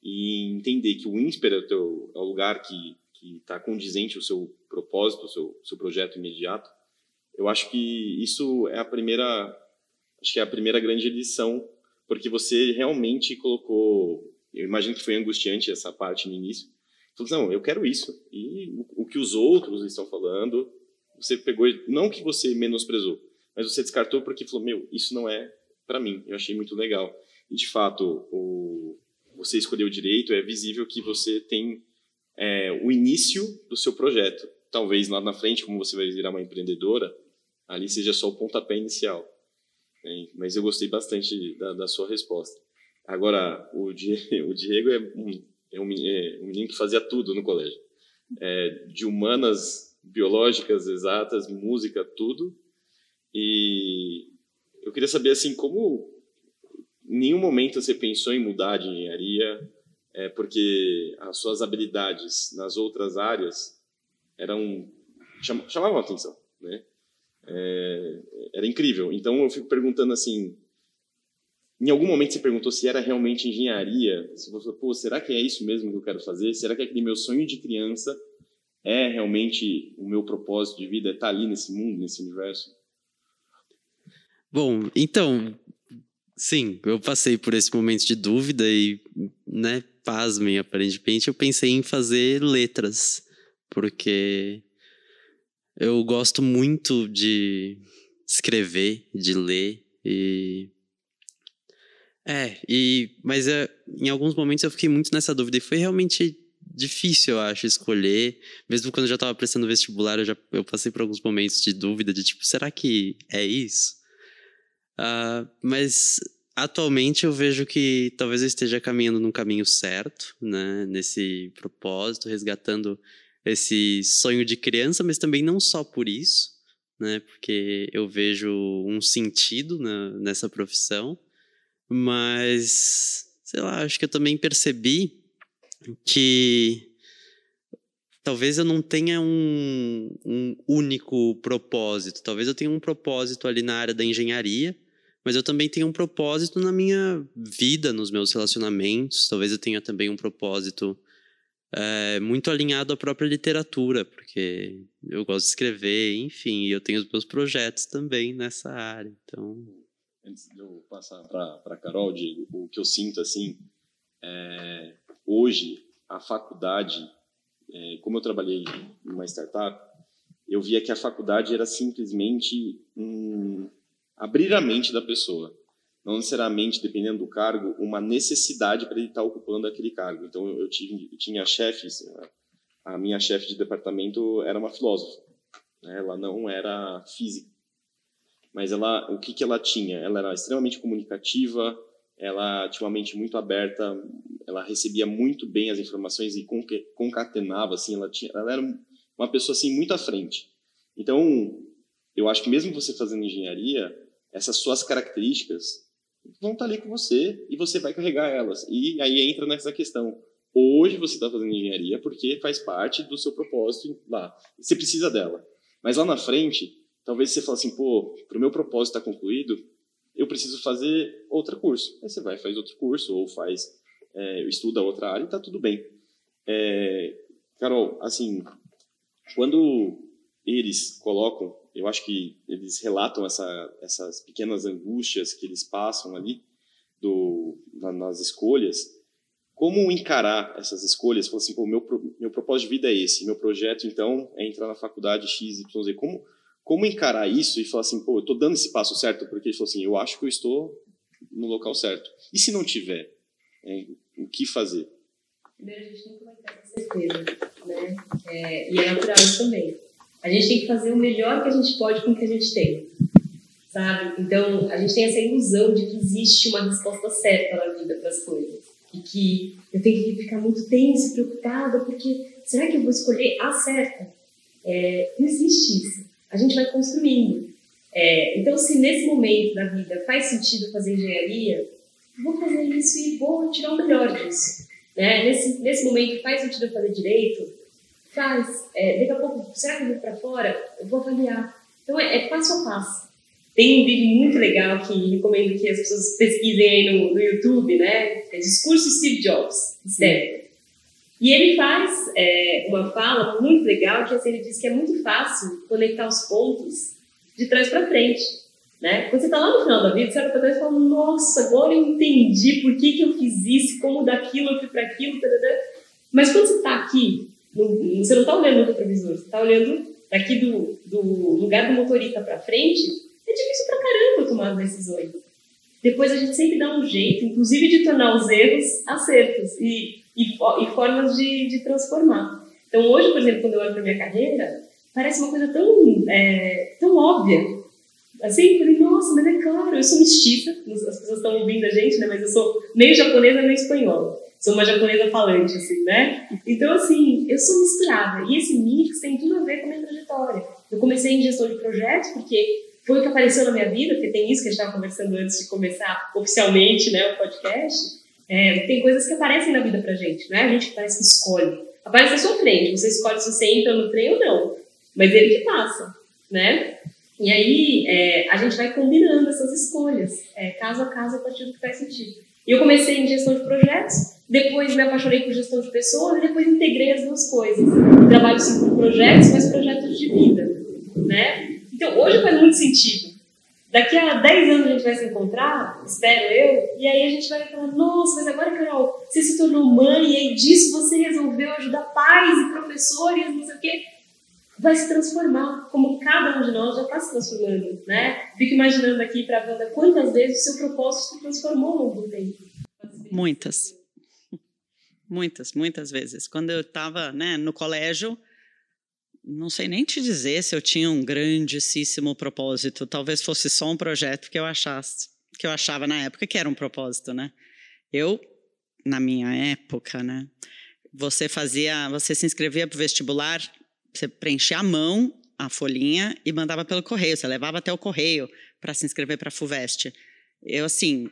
e entender que o INSPER é o lugar que está condizente ao seu propósito, ao seu projeto imediato, eu acho que isso é a primeira grande lição, porque você realmente colocou, eu imagino que foi angustiante essa parte no início, falou, não, eu quero isso, e o que os outros estão falando, você pegou, não que você menosprezou, mas você descartou porque falou, isso não é para mim, eu achei muito legal. E de fato, você escolheu direito, é visível que você tem o início do seu projeto. Talvez lá na frente, como você vai virar uma empreendedora, ali seja só o pontapé inicial. Mas eu gostei bastante da sua resposta. Agora, o Diego é um menino que fazia tudo no colégio. De humanas, biológicas, exatas, música, tudo. E eu queria saber, assim, como em nenhum momento você pensou em mudar de engenharia, porque as suas habilidades nas outras áreas chamavam a atenção, né? Era incrível. Então eu fico perguntando assim, em algum momento você perguntou se era realmente engenharia? Se você falou, pô, será que é isso mesmo que eu quero fazer? Será que aquele meu sonho de criança é realmente o meu propósito de vida? É estar ali nesse mundo, nesse universo? Bom, então, sim, eu passei por esse momento de dúvida e, né, pasmem, aparentemente, eu pensei em fazer letras, porque eu gosto muito de escrever, de ler, mas em alguns momentos eu fiquei muito nessa dúvida, e foi realmente difícil, eu acho, escolher, mesmo quando eu já estava prestando vestibular, eu passei por alguns momentos de dúvida, de tipo, será que é isso? Mas atualmente eu vejo que talvez eu esteja caminhando num caminho certo, né, nesse propósito, resgatando esse sonho de criança, mas também não só por isso, né, porque eu vejo um sentido nessa profissão, mas, sei lá, acho que eu também percebi que talvez eu não tenha um único propósito, talvez eu tenha um propósito ali na área da engenharia, mas eu também tenho um propósito na minha vida, nos meus relacionamentos. Talvez eu tenha também um propósito muito alinhado à própria literatura, porque eu gosto de escrever, enfim, e eu tenho os meus projetos também nessa área. Então, antes de eu passar para a Carol, Diego, o que eu sinto assim, hoje a faculdade, como eu trabalhei em uma startup, eu via que a faculdade era simplesmente abrir a mente da pessoa, não necessariamente, dependendo do cargo, uma necessidade para ele estar ocupando aquele cargo. Então eu tinha chefes, a minha chefe de departamento era uma filósofa, né? Ela não era física, mas o que ela tinha? Ela era extremamente comunicativa, ela tinha uma mente muito aberta, ela recebia muito bem as informações e concatenava, assim, ela era uma pessoa assim muito à frente. Então eu acho que mesmo você fazendo engenharia, essas suas características vão estar ali com você e você vai carregar elas. E aí entra nessa questão. Hoje você está fazendo engenharia porque faz parte do seu propósito lá. Você precisa dela. Mas lá na frente, talvez você fale assim, pô, para o meu propósito estar concluído, eu preciso fazer outro curso. Aí você vai, faz outro curso ou estuda outra área e está tudo bem. Carol, assim, quando eles colocam, eu acho que eles relatam essas pequenas angústias que eles passam ali nas escolhas, como encarar essas escolhas, falar assim, pô, meu propósito de vida é esse, meu projeto, então, é entrar na faculdade XYZ, como encarar isso e falar assim, pô, eu tô dando esse passo certo porque ele falou assim, eu acho que eu estou no local certo. E se não tiver, o que fazer? Primeiro, a gente nunca vai ter essa certeza, né? E é natural isso também. A gente tem que fazer o melhor que a gente pode com o que a gente tem, sabe? Então, a gente tem essa ilusão de que existe uma resposta certa na vida para as coisas. E que eu tenho que ficar muito tenso, preocupada, porque será que eu vou escolher a certa? Não existe isso. A gente vai construindo. Então, se nesse momento da vida faz sentido fazer engenharia, vou fazer isso e vou tirar o melhor disso. Né? Nesse momento faz sentido eu fazer direito? Faz. Daqui a pouco, será que eu vou para fora? Eu vou avaliar. Então, é passo a passo. Tem um vídeo muito legal que recomendo que as pessoas pesquisem aí no YouTube, né? É Discurso Steve Jobs, Stanford. E ele faz uma fala muito legal, que assim, ele diz que é muito fácil conectar os pontos de trás para frente. Né? Quando você está lá no final da vida, você olha para trás e fala, nossa, agora eu entendi por que eu fiz isso, como daquilo eu fui para aquilo. Mas quando você está aqui, você não está olhando no retrovisor, você está olhando daqui do lugar do motorista para frente, é difícil pra caramba tomar as decisões. Depois a gente sempre dá um jeito, inclusive de tornar os erros acertos e formas de transformar. Então hoje, por exemplo, quando eu olho para minha carreira, parece uma coisa tão óbvia. Assim, eu falei, nossa, mas é claro, eu sou mestiça, as pessoas estão ouvindo a gente, né? Mas eu sou meio japonesa, meio espanhola. Sou uma japonesa falante, assim, né? Então, assim, eu sou misturada. E esse mix tem tudo a ver com a minha trajetória. Eu comecei em gestão de projetos, porque foi o que apareceu na minha vida, porque tem isso que a gente estava conversando antes de começar oficialmente, né, o podcast. Tem coisas que aparecem na vida pra gente, não é a gente que parece que escolhe. Aparece na sua frente, você escolhe se você entra no trem ou não. Mas ele que passa, né? E aí, a gente vai combinando essas escolhas, caso a caso, a partir do que faz sentido. E eu comecei em gestão de projetos, depois me apaixonei por gestão de pessoas, e depois integrei as duas coisas. Trabalho sim com projetos, mas projetos de vida, né? Então, hoje faz muito sentido. Daqui a 10 anos a gente vai se encontrar, espero eu, e aí a gente vai falar, nossa, mas agora, Carol, você se tornou mãe, e aí disso você resolveu ajudar pais e professores, não sei o quê. Vai se transformar, como cada um de nós já está se transformando, né? Fico imaginando aqui para a Wanda quantas vezes o seu propósito se transformou ao longo do tempo. Muitas. Muitas vezes. Quando eu estava, né, no colégio, não sei nem te dizer se eu tinha um grandíssimo propósito. Talvez fosse só um projeto que eu achava na época que era um propósito, né? Na minha época, né? Você se inscrevia para o vestibular, você preenchia à mão a folhinha e mandava pelo correio. Você levava até o correio para se inscrever para a FUVEST. Eu, assim,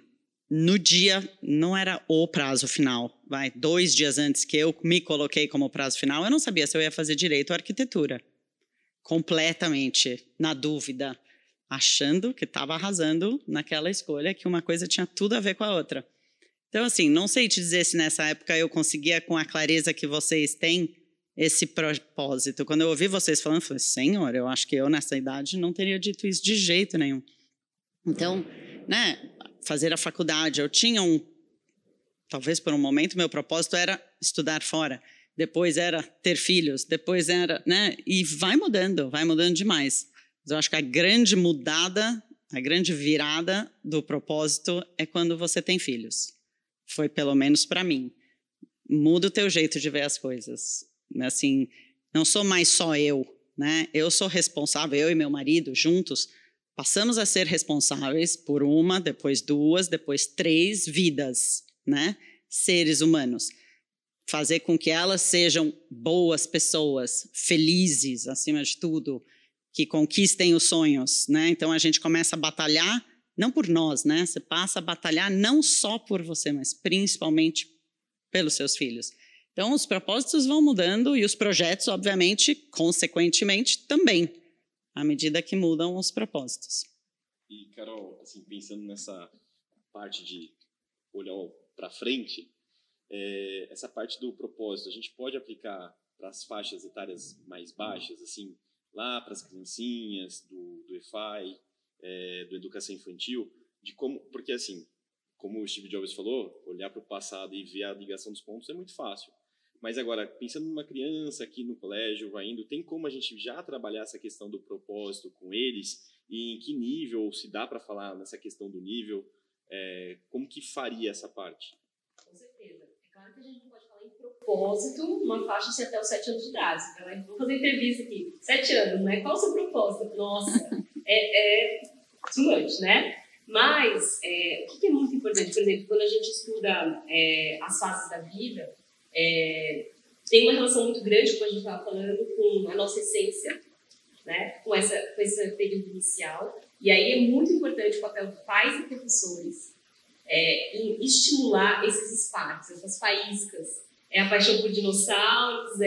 no dia, não era o prazo final. 2 dias antes que eu me coloquei como prazo final, eu não sabia se eu ia fazer direito ou arquitetura. Completamente na dúvida, achando que estava arrasando naquela escolha, que uma coisa tinha tudo a ver com a outra. Então, assim, não sei te dizer se nessa época eu conseguia, com a clareza que vocês têm, esse propósito. Quando eu ouvi vocês falando, eu falei, Senhor, eu acho que eu nessa idade não teria dito isso de jeito nenhum. Então, né, fazer a faculdade, eu tinha talvez por um momento, meu propósito era estudar fora, depois era ter filhos, depois era, né, e vai mudando demais. Mas eu acho que a grande virada do propósito é quando você tem filhos. Foi pelo menos para mim. Muda o teu jeito de ver as coisas. Assim, não sou mais só eu, né? Eu sou responsável, eu e meu marido juntos passamos a ser responsáveis por uma, depois 2, depois 3 vidas, né? Seres humanos. Fazer com que elas sejam boas pessoas, felizes acima de tudo, que conquistem os sonhos, né? Então a gente começa a batalhar, não por nós, né? Você passa a batalhar não só por você, mas principalmente pelos seus filhos. Então, os propósitos vão mudando e os projetos, obviamente, consequentemente, também, à medida que mudam os propósitos. E, Carol, assim, pensando nessa parte de olhar para frente, essa parte do propósito, a gente pode aplicar para as faixas etárias mais baixas, assim, lá para as criancinhas, do EFI, do Educação Infantil, porque, assim, como o Steve Jobs falou, olhar para o passado e ver a ligação dos pontos é muito fácil. Mas agora, pensando numa criança aqui no colégio, vai indo, tem como a gente já trabalhar essa questão do propósito com eles? E em que nível, se dá para falar nessa questão do nível, como que faria essa parte? Com certeza. É claro que a gente não pode falar em propósito uma faixa de até os 7 anos de idade. Então, vamos fazer entrevista aqui. 7 anos, né? Qual o seu propósito? Nossa, too much, né? Mas, o que é muito importante? Por exemplo, quando a gente estuda as fases da vida, tem uma relação muito grande, como a gente estava falando, com a nossa essência, né? com esse período inicial. E aí é muito importante o papel de pais e professores em estimular esses sparks, essas faíscas. A paixão por dinossauros,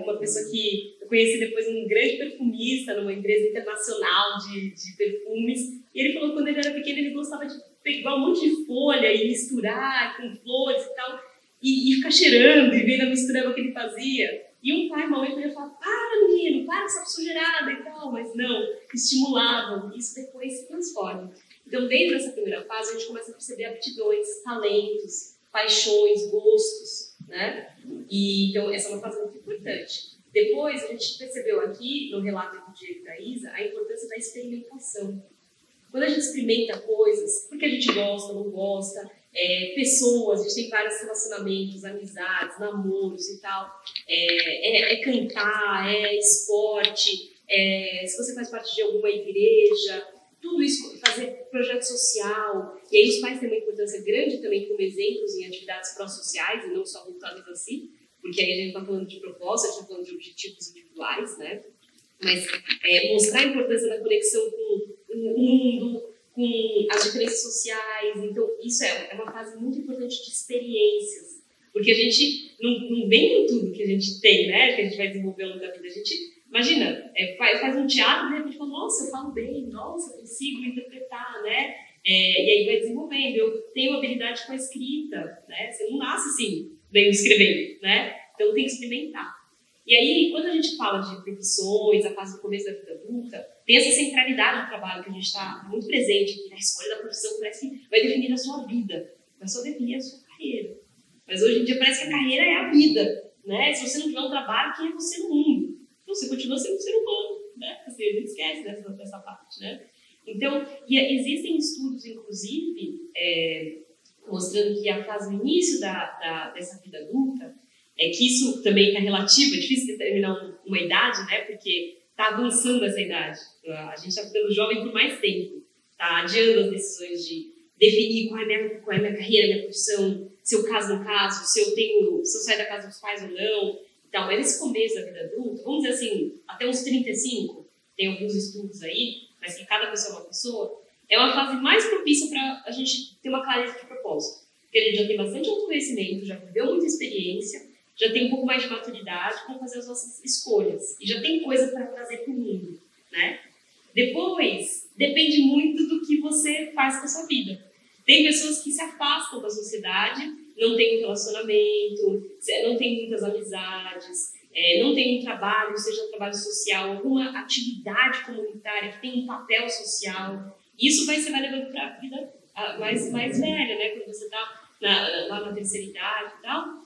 uma pessoa que eu conheci depois, um grande perfumista numa empresa internacional de perfumes, e ele falou que quando ele era pequeno ele gostava de pegar um monte de folha e misturar com flores e tal, e ficar cheirando e vendo a mistura que ele fazia. E um pai e uma mãe podiam falar, para menino, para essa sujeirada e tal, mas não, estimulavam, e isso depois se transforma. Então, dentro dessa primeira fase, a gente começa a perceber aptidões, talentos, paixões, gostos, né? E, então, essa é uma fase muito importante. Depois, a gente percebeu aqui, no relato do Diego e da Isa, a importância da experimentação. Quando a gente experimenta coisas, porque a gente gosta, não gosta, pessoas, a gente tem vários relacionamentos, amizades, namoros e tal, cantar, esporte, se você faz parte de alguma igreja, tudo isso, fazer projeto social, e aí os pais têm uma importância grande também como exemplos em atividades pró-sociais, e não só voltadas a si, porque aí a gente está falando de propósito, a gente está falando de objetivos individuais, né? Mas mostrar a importância da conexão com o mundo, com as diferenças sociais, então isso é uma fase muito importante de experiências, porque a gente não vem com tudo que a gente tem, né? Que a gente vai desenvolver ao longo da vida, a gente... Imagina, faz um teatro e de repente fala, nossa, eu falo bem, nossa, eu consigo interpretar, né? E aí vai desenvolvendo. Eu tenho habilidade com a escrita, né? Você não nasce assim, bem escrevendo, né? Então tem que experimentar. E aí, quando a gente fala de profissões, a fase do começo da vida adulta, tem essa centralidade do trabalho que a gente está muito presente aqui, na escolha da profissão, parece que vai definir a sua vida, vai só definir a sua carreira. Mas hoje em dia parece que a carreira é a vida, né? Se você não tiver um trabalho, quem é você no mundo? Você continua sendo um ser humano, né? Você não esquece dessa parte, né? Então, existem estudos, inclusive, mostrando que a fase no início dessa vida adulta, que isso também está relativo, é difícil determinar uma idade, né? Porque está avançando essa idade. A gente está ficando jovem por mais tempo, está adiando as decisões de definir qual é a minha carreira, minha profissão, se eu caso ou não caso, se eu saio da casa dos pais ou não. Então, mas nesse começo da vida adulta, vamos dizer assim, até uns 35, tem alguns estudos aí, mas que cada pessoa é uma pessoa, é uma fase mais propícia para a gente ter uma clareza de propósito. Porque a gente já tem bastante autoconhecimento, já viveu muita experiência, já tem um pouco mais de maturidade para fazer as nossas escolhas. E já tem coisa para trazer para o mundo, né? Depois, depende muito do que você faz com a sua vida. Tem pessoas que se afastam da sociedade, não tem um relacionamento, não tem muitas amizades, não tem um trabalho, seja um trabalho social, alguma atividade comunitária que tem um papel social. Isso você vai levando para a vida mais velha, né? Quando você está lá na terceira idade e tal.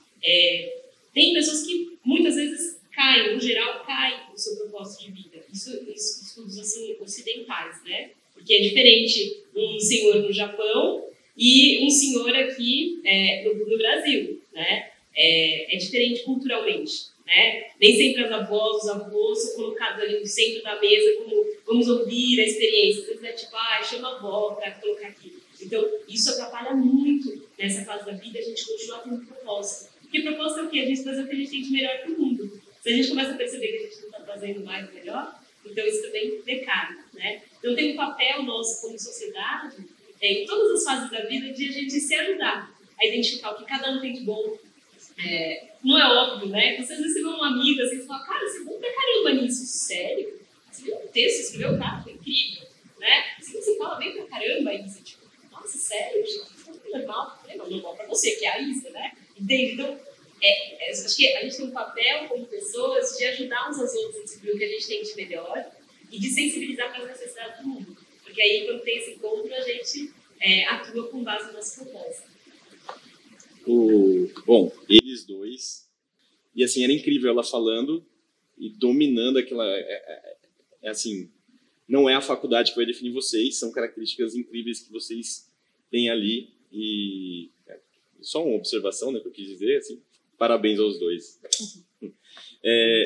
Tem pessoas que muitas vezes caem, no geral, caem no seu propósito de vida. Isso estudos assim, ocidentais, né? Porque é diferente um senhor no Japão e um senhor aqui no Brasil, né? É diferente culturalmente, né? Nem sempre as avós, os avós são colocados ali no centro da mesa como vamos ouvir a experiência. Às vezes é tipo, chama a avó para colocar aqui. Então, isso atrapalha muito nessa fase da vida, a gente continua tendo propósito. Porque propósito é o quê? A gente trazer o que a gente tem de melhor para o mundo. Se a gente começa a perceber que a gente não está trazendo mais o melhor, então isso também decai, né? Então tem um papel nosso como sociedade, em todas as fases da vida, de a gente se ajudar a identificar o que cada um tem de bom. Não é óbvio, né? Você às vezes vê uma amiga assim, e fala, cara, você é bom pra caramba nisso. Sério? Você viu um texto, você escreveu, cara, foi incrível, né? Assim, você fala bem pra caramba, e você tipo, nossa, sério, gente, isso é normal. Normal pra você, que é a Isa, né? Entende? Então, acho que a gente tem um papel como pessoas de ajudar uns aos outros a descobrir o que a gente tem de melhor e de sensibilizar para as necessidades do mundo. Porque aí, quando tem esse encontro, a gente atua com base na nossa proposta. Bom, eles dois E assim, era incrível ela falando e dominando aquela... assim, não é a faculdade que vai definir vocês, são características incríveis que vocês têm ali. E só uma observação, né, que eu quis dizer, assim, parabéns aos dois.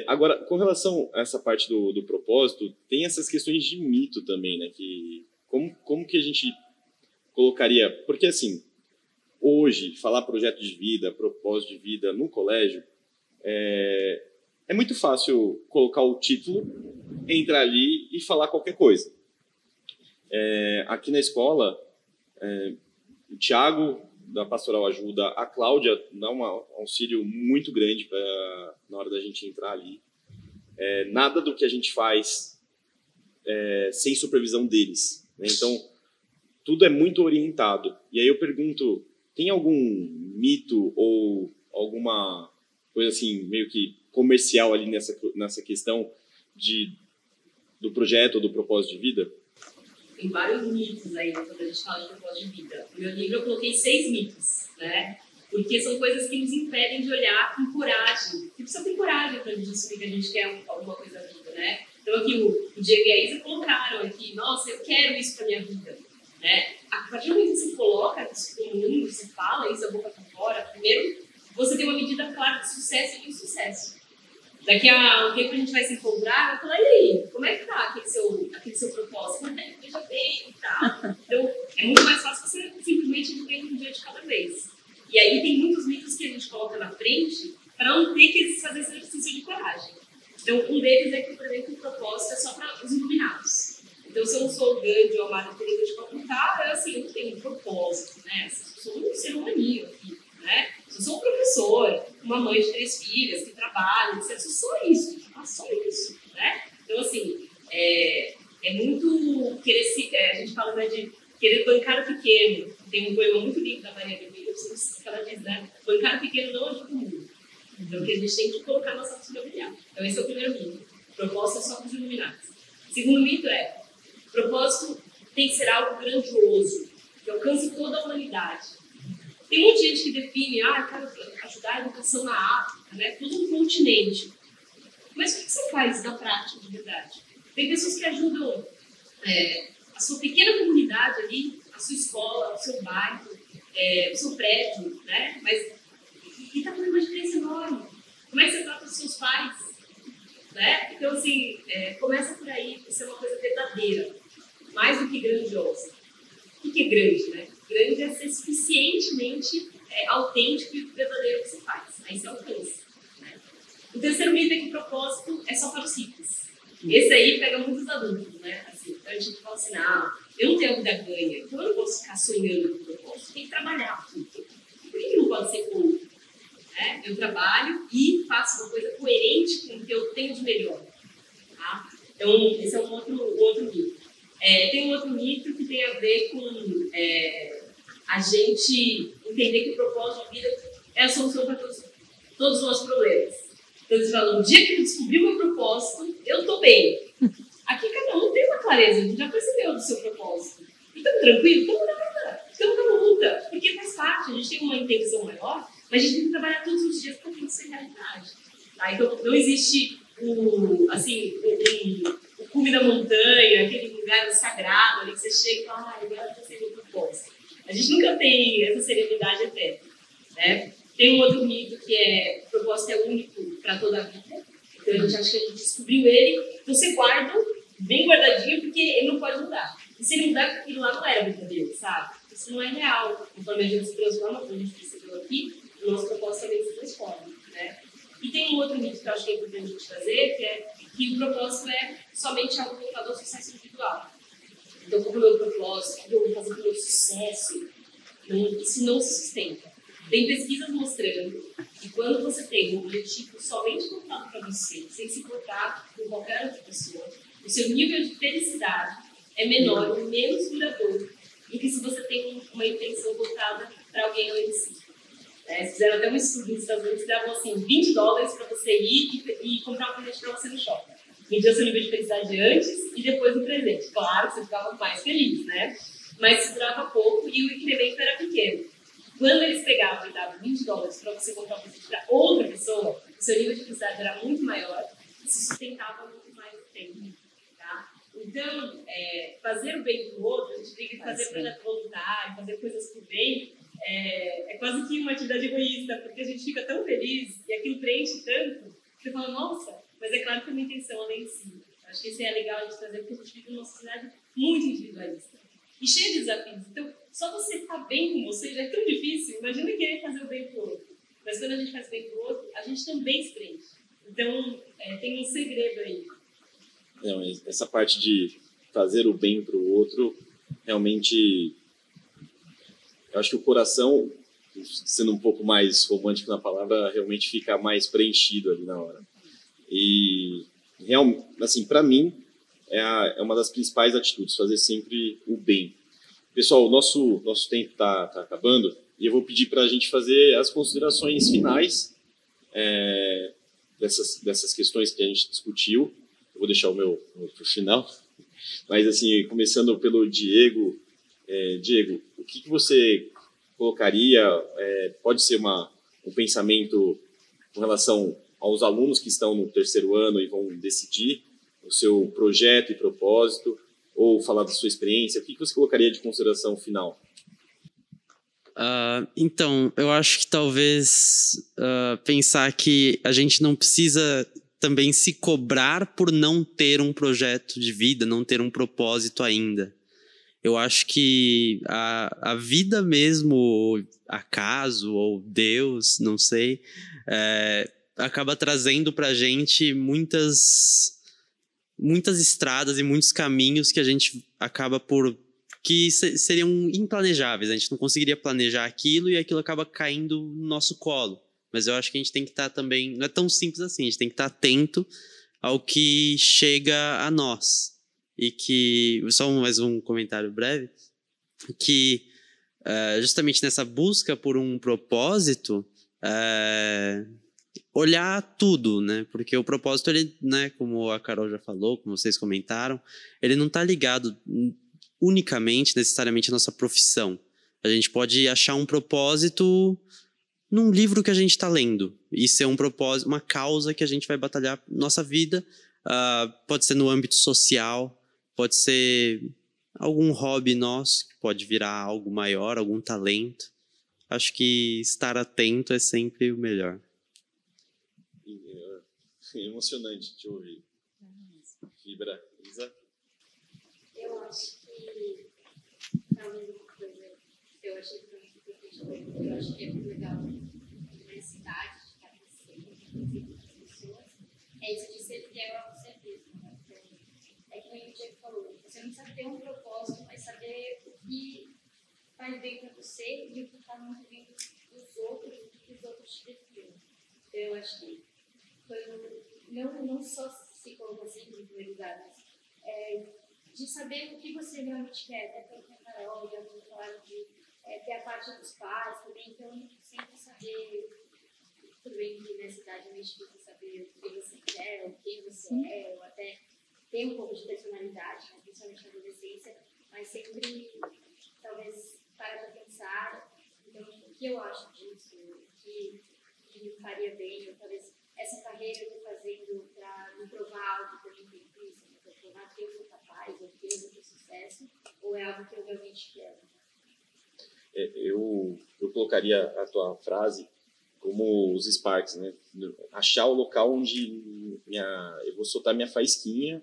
Agora, com relação a essa parte do propósito, tem essas questões de mito também, né? Que, como que a gente colocaria... Porque, assim, hoje, falar projeto de vida, propósito de vida no colégio, é muito fácil colocar o título, entrar ali e falar qualquer coisa. Aqui na escola, o Thiago, da Pastoral Ajuda, a Cláudia dá um auxílio muito grande na hora da gente entrar ali. Nada do que a gente faz sem supervisão deles, né? Então, tudo é muito orientado. E aí eu pergunto, tem algum mito ou alguma coisa assim, meio que comercial ali nessa questão do projeto ou do propósito de vida? Tem vários mitos aí quando a gente fala de propósito de vida. No meu livro eu coloquei 6 mitos, né? Porque são coisas que nos impedem de olhar com coragem. E precisa ter coragem para a gente assumir que a gente quer alguma coisa na vida, né? Então aqui o Diego e a Isa colocaram aqui, nossa, eu quero isso para minha vida, né? A partir do momento que você coloca isso no mundo, você fala isso da boca para fora, primeiro você tem uma medida clara de sucesso e insucesso. Daqui a um tempo a gente vai se encontrar e vai falar, e aí, como é que tá aquele seu propósito? Veja bem e tal. Então, é muito mais fácil você simplesmente viver um dia de cada vez. E aí tem muitos mitos que a gente coloca na frente para não ter que fazer esse exercício de coragem. Então, um deles é que, por exemplo, o propósito é só para os iluminados. Então, se eu não sou o grande ou amado querido de facultar, eu não tenho um propósito, né? Eu sou um ser humaninho aqui, né? Eu sou um professor, uma mãe de 3 filhas que trabalha, etc. Eu sou só isso, só isso, né? Então, assim, é muito querer a gente fala, né, de querer bancar o pequeno. Tem um poema muito lindo da Maria de Williams que ela diz, né? Bancar o pequeno não ajuda o mundo. Então, que a gente tem que colocar a nossa autoestima brilhar. Então, esse é o primeiro mito. O propósito é só para os iluminados. O segundo mito é: o propósito tem que ser algo grandioso, que alcance toda a humanidade. Tem muita gente que define, eu quero ajudar a educação na África, né? Todo um continente. Mas o que você faz na prática, de verdade? Tem pessoas que ajudam a sua pequena comunidade ali, a sua escola, o seu bairro, o seu prédio, né? Mas está fazendo uma diferença enorme. Como é que você trata os seus pais? Né? Então, assim, começa por aí, isso é uma coisa verdadeira, mais do que grandiosa. O que é grande, né? Grande é ser suficientemente autêntico e verdadeiro que você faz. Aí você alcança. Né? O terceiro mito é que o propósito é só para os ricos. Esse aí pega muitos adultos, né? Assim, então a gente fala assim, eu não tenho a vida ganha, então eu não posso ficar sonhando com o propósito, tem que trabalhar. Por que não pode ser pouco? Eu trabalho e faço uma coisa coerente com o que eu tenho de melhor. Tá? Então, esse é um outro mito. Tem um outro mito que tem a ver com a gente entender que o propósito de vida é a solução para todos os nossos problemas. Então, eles falam, o dia que eu descobri o meu propósito, eu estou bem. Aqui cada um tem uma clareza, a gente já percebeu do seu propósito. Então, tranquilo? Então, nada. Então, não luta, porque faz parte, a gente tem uma intenção maior, mas a gente tem que trabalhar todos os dias para aquilo ser realidade. Tá? Então, não existe o cume da montanha, aquele lugar sagrado ali que você chega e fala, agora eu já sei o meu propósito. A gente nunca tem essa serenidade eterna. Né? Tem um outro mito que o propósito é único para toda a vida. Então, a gente acha que a gente descobriu ele, você guarda, bem guardadinho, porque ele não pode mudar. E se ele mudar, aquilo lá não era verdadeiro, sabe? Isso não é real. Conforme a gente se transforma, como a gente percebeu aqui, o nosso propósito também se transforma, né? E tem um outro mito que eu acho que é importante a gente trazer, que é que o propósito é somente algo voltado ao sucesso individual. Então, qual é o meu propósito? O que eu vou fazer com o meu sucesso? Isso não se sustenta. Tem pesquisas mostrando que quando você tem um objetivo somente voltado para você, sem se importar com qualquer outra pessoa, o seu nível de felicidade é menor e menos duradouro do que se você tem uma intenção voltada para alguém além de si. Fizeram até um estudo nos Estados Unidos que davam assim, $20 para você ir e comprar um presente para você no shopping. Media o seu nível de felicidade antes e depois do presente. Claro que você ficava mais feliz, né? Mas isso durava pouco e o incremento era pequeno. Quando eles pegavam e davam $20 para você comprar um presente para outra pessoa, o seu nível de felicidade era muito maior e se sustentava muito mais no tempo. Tá? Então, fazer o bem para o outro, a gente tem que fazer projeto voluntário, fazer coisas por bem, é quase que uma atividade egoísta, porque a gente fica tão feliz e aquilo preenche tanto, que você fala, nossa, mas é claro que tem uma intenção além de si. Acho que isso é legal a gente trazer, porque a gente vive numa sociedade muito individualista e cheia de desafios. Então, só você estar bem com você já é tão difícil. Imagina querer fazer o bem para o outro. Mas quando a gente faz bem para o outro, a gente também se preenche. Então, tem um segredo aí. Não, essa parte de fazer o bem para o outro, realmente, eu acho que o coração, sendo um pouco mais romântico na palavra, realmente fica mais preenchido ali na hora. E, assim, para mim, é uma das principais atitudes, fazer sempre o bem. Pessoal, o nosso tempo está acabando e eu vou pedir para a gente fazer as considerações finais dessas questões que a gente discutiu. Eu vou deixar o meu para o final. Mas, assim, começando pelo Diego. Diego, o que você colocaria? Pode ser um pensamento com relação aos alunos que estão no terceiro ano e vão decidir o seu projeto e propósito, ou falar da sua experiência. O que você colocaria de consideração final? Então, eu acho que talvez pensar que a gente não precisa também se cobrar por não ter um projeto de vida, não ter um propósito ainda. Eu acho que a vida mesmo, ou acaso, ou Deus, não sei, acaba trazendo pra gente muitas estradas e muitos caminhos que a gente acaba que seriam implanejáveis. A gente não conseguiria planejar aquilo e aquilo acaba caindo no nosso colo. Mas eu acho que a gente tem que estar também... Não é tão simples assim. A gente tem que estar atento ao que chega a nós. E que... Só mais um comentário breve. Que justamente nessa busca por um propósito... olhar tudo, né? Porque o propósito, ele, né, como a Carol já falou, como vocês comentaram, ele não está ligado unicamente, necessariamente, à nossa profissão. A gente pode achar um propósito num livro que a gente está lendo e ser um propósito, uma causa que a gente vai batalhar nossa vida. Pode ser no âmbito social, pode ser algum hobby nosso que pode virar algo maior, algum talento. Acho que estar atento é sempre o melhor. É emocionante te ouvir. Fibra, Isa? Eu acho que talvez uma coisa que eu achei que eu acho que é muito legal na universidade, de estar crescendo, com as pessoas, é isso de ser fiel a você mesmo. Né? Então, é que o Diego falou, você não precisa ter um propósito, mas saber o que faz bem para você e o que está muito bem dos outros, o que os outros te definem. Então, eu acho que não só se coloca sempre em primeiro lugar, mas de saber o que você realmente quer, até pelo que a Carol já falaram de ter a parte dos pais também, então sempre saber, tudo bem que nessa idade é meio difícil saber o que você quer, o que você é, ou até ter um pouco de personalidade, né, principalmente na adolescência, mas sempre talvez parar para pensar, então o que eu acho disso, o que me faria bem, ou talvez essa carreira eu estou fazendo para me provar algo que eu não tenho isso, para provar que eu sou capaz, ou que eu vou ter sucesso, ou é algo que eu realmente quero? Eu colocaria a tua frase como os Sparks, né? Achar o local onde eu vou soltar minha faísquinha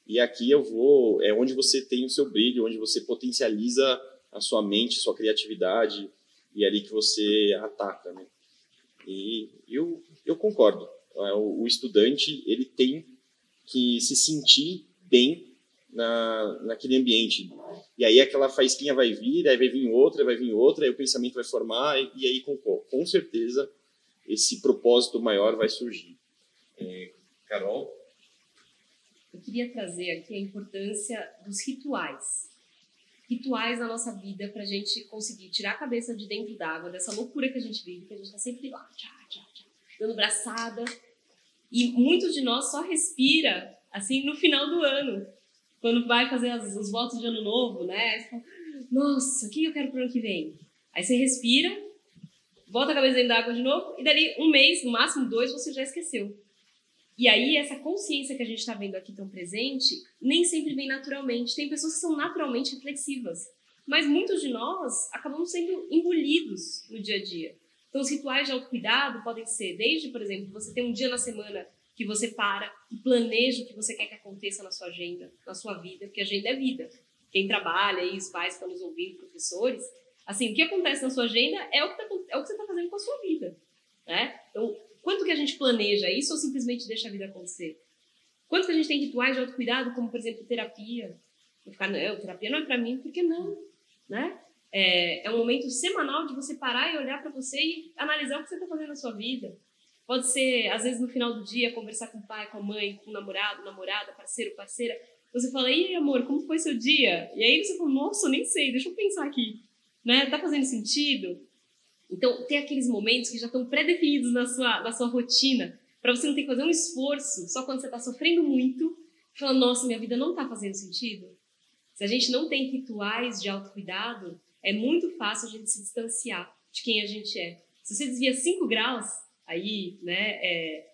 e aqui é onde você tem o seu brilho, onde você potencializa a sua mente, sua criatividade e é ali que você ataca, né? E eu concordo. O estudante, ele tem que se sentir bem naquele ambiente. E aí aquela faísquinha vai vir, aí vai vir outra, aí o pensamento vai formar, e aí com certeza esse propósito maior vai surgir. Carol? Eu queria trazer aqui a importância dos rituais. Rituais na nossa vida para a gente conseguir tirar a cabeça de dentro d'água, dessa loucura que a gente vive, que a gente está sempre lá, dando braçada. E muitos de nós só respira assim no final do ano, quando vai fazer os votos de ano novo, né? Você fala, nossa, o que eu quero pro ano que vem? Aí você respira volta a cabeça dentro da água de novo, e dali 1 mês, no máximo 2, você já esqueceu. E aí, essa consciência que a gente está vendo aqui tão presente, nem sempre vem naturalmente. Tem pessoas que são naturalmente reflexivas, mas muitos de nós acabamos sendo engolidos no dia a dia. Então, os rituais de autocuidado podem ser desde, por exemplo, você ter um dia na semana que você para e planeja o que você quer que aconteça na sua agenda, na sua vida, porque agenda é vida. Quem trabalha aí, os pais que estão nos ouvindo, professores, assim, o que acontece na sua agenda é o que você está fazendo com a sua vida, né? Então, quanto que a gente planeja isso ou simplesmente deixa a vida acontecer? Quanto que a gente tem rituais de autocuidado, como, por exemplo, terapia? Eu ficar, não, terapia não é para mim, por que não? Né? É um momento semanal de você parar e olhar para você e analisar o que você está fazendo na sua vida. Pode ser, às vezes, no final do dia, conversar com o pai, com a mãe, com o namorado, namorada, parceiro, parceira. Você fala, e aí, amor, como foi seu dia? E aí você fala, nossa, eu nem sei, deixa eu pensar aqui. Né? Tá fazendo sentido? Então, tem aqueles momentos que já estão pré-definidos na sua rotina, para você não ter que fazer um esforço, só quando você está sofrendo muito, falando, nossa, minha vida não está fazendo sentido. Se a gente não tem rituais de autocuidado, é muito fácil a gente se distanciar de quem a gente é. Se você desvia 5 graus, aí, né,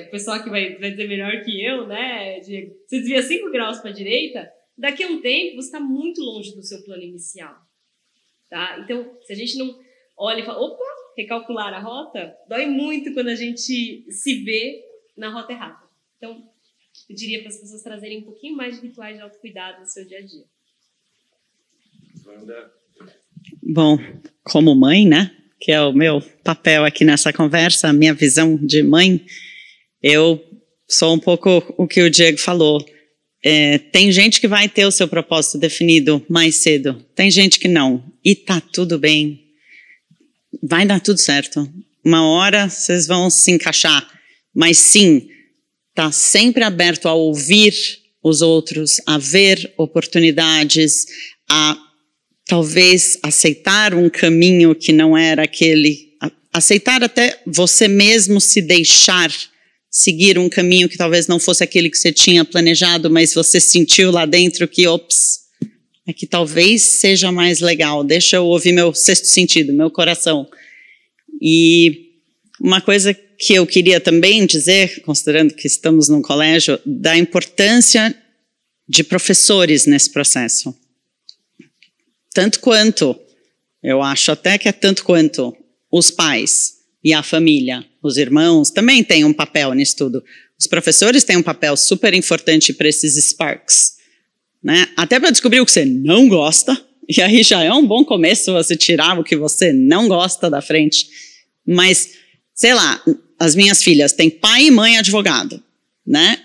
o pessoal que vai dizer melhor que eu, né, Diego, se desvia 5 graus para a direita, daqui a um tempo você está muito longe do seu plano inicial. Tá? Então, se a gente não olha e fala, opa, recalcular a rota, dói muito quando a gente se vê na rota errada. Então, eu diria para as pessoas trazerem um pouquinho mais de rituais de autocuidado no seu dia a dia. Bom, como mãe, né, que é o meu papel aqui nessa conversa, a minha visão de mãe, eu sou um pouco o que o Diego falou. Tem gente que vai ter o seu propósito definido mais cedo, tem gente que não, e tá tudo bem, vai dar tudo certo, uma hora vocês vão se encaixar, mas sim, tá sempre aberto a ouvir os outros, a ver oportunidades, a talvez aceitar um caminho que não era aquele, aceitar até você mesmo se deixar seguir um caminho que talvez não fosse aquele que você tinha planejado, mas você sentiu lá dentro que, ops, é que talvez seja mais legal, deixa eu ouvir meu sexto sentido, meu coração. E uma coisa que eu queria também dizer, considerando que estamos num colégio, da importância de professores nesse processo. Tanto quanto, eu acho até que é tanto quanto os pais e a família, os irmãos, também têm um papel nisso tudo. Os professores têm um papel super importante para esses sparks, né? Até para descobrir o que você não gosta, e aí já é um bom começo você tirar o que você não gosta da frente. Mas, sei lá, as minhas filhas têm pai e mãe advogado, né?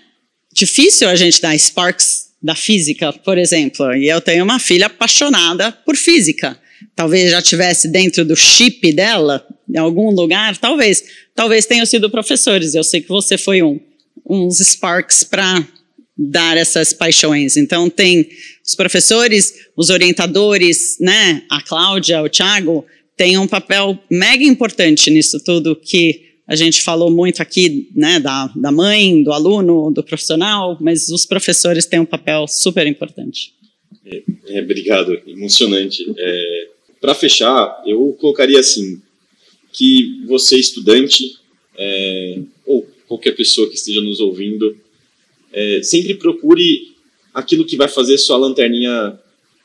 Difícil a gente dar sparks da física, por exemplo, e eu tenho uma filha apaixonada por física. Talvez já tivesse dentro do chip dela, em algum lugar, talvez tenham sido professores. Eu sei que você foi uns sparks para dar essas paixões. Então tem os professores, os orientadores, né? A Cláudia, o Thiago, tem um papel mega importante nisso tudo que a gente falou muito aqui, né, da mãe, do aluno, do profissional, mas os professores têm um papel super importante. Obrigado, emocionante. Para fechar, eu colocaria assim, que você estudante, ou qualquer pessoa que esteja nos ouvindo, sempre procure aquilo que vai fazer sua lanterninha,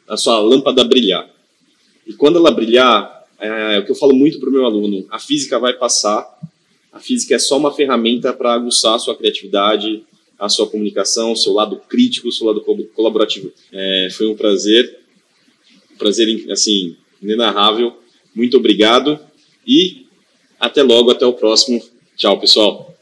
a sua lâmpada brilhar. E quando ela brilhar, é o que eu falo muito para o meu aluno, a física vai passar. A física é só uma ferramenta para aguçar a sua criatividade, a sua comunicação, o seu lado crítico, o seu lado colaborativo. Foi um prazer assim, inenarrável. Muito obrigado e até logo, até o próximo. Tchau, pessoal.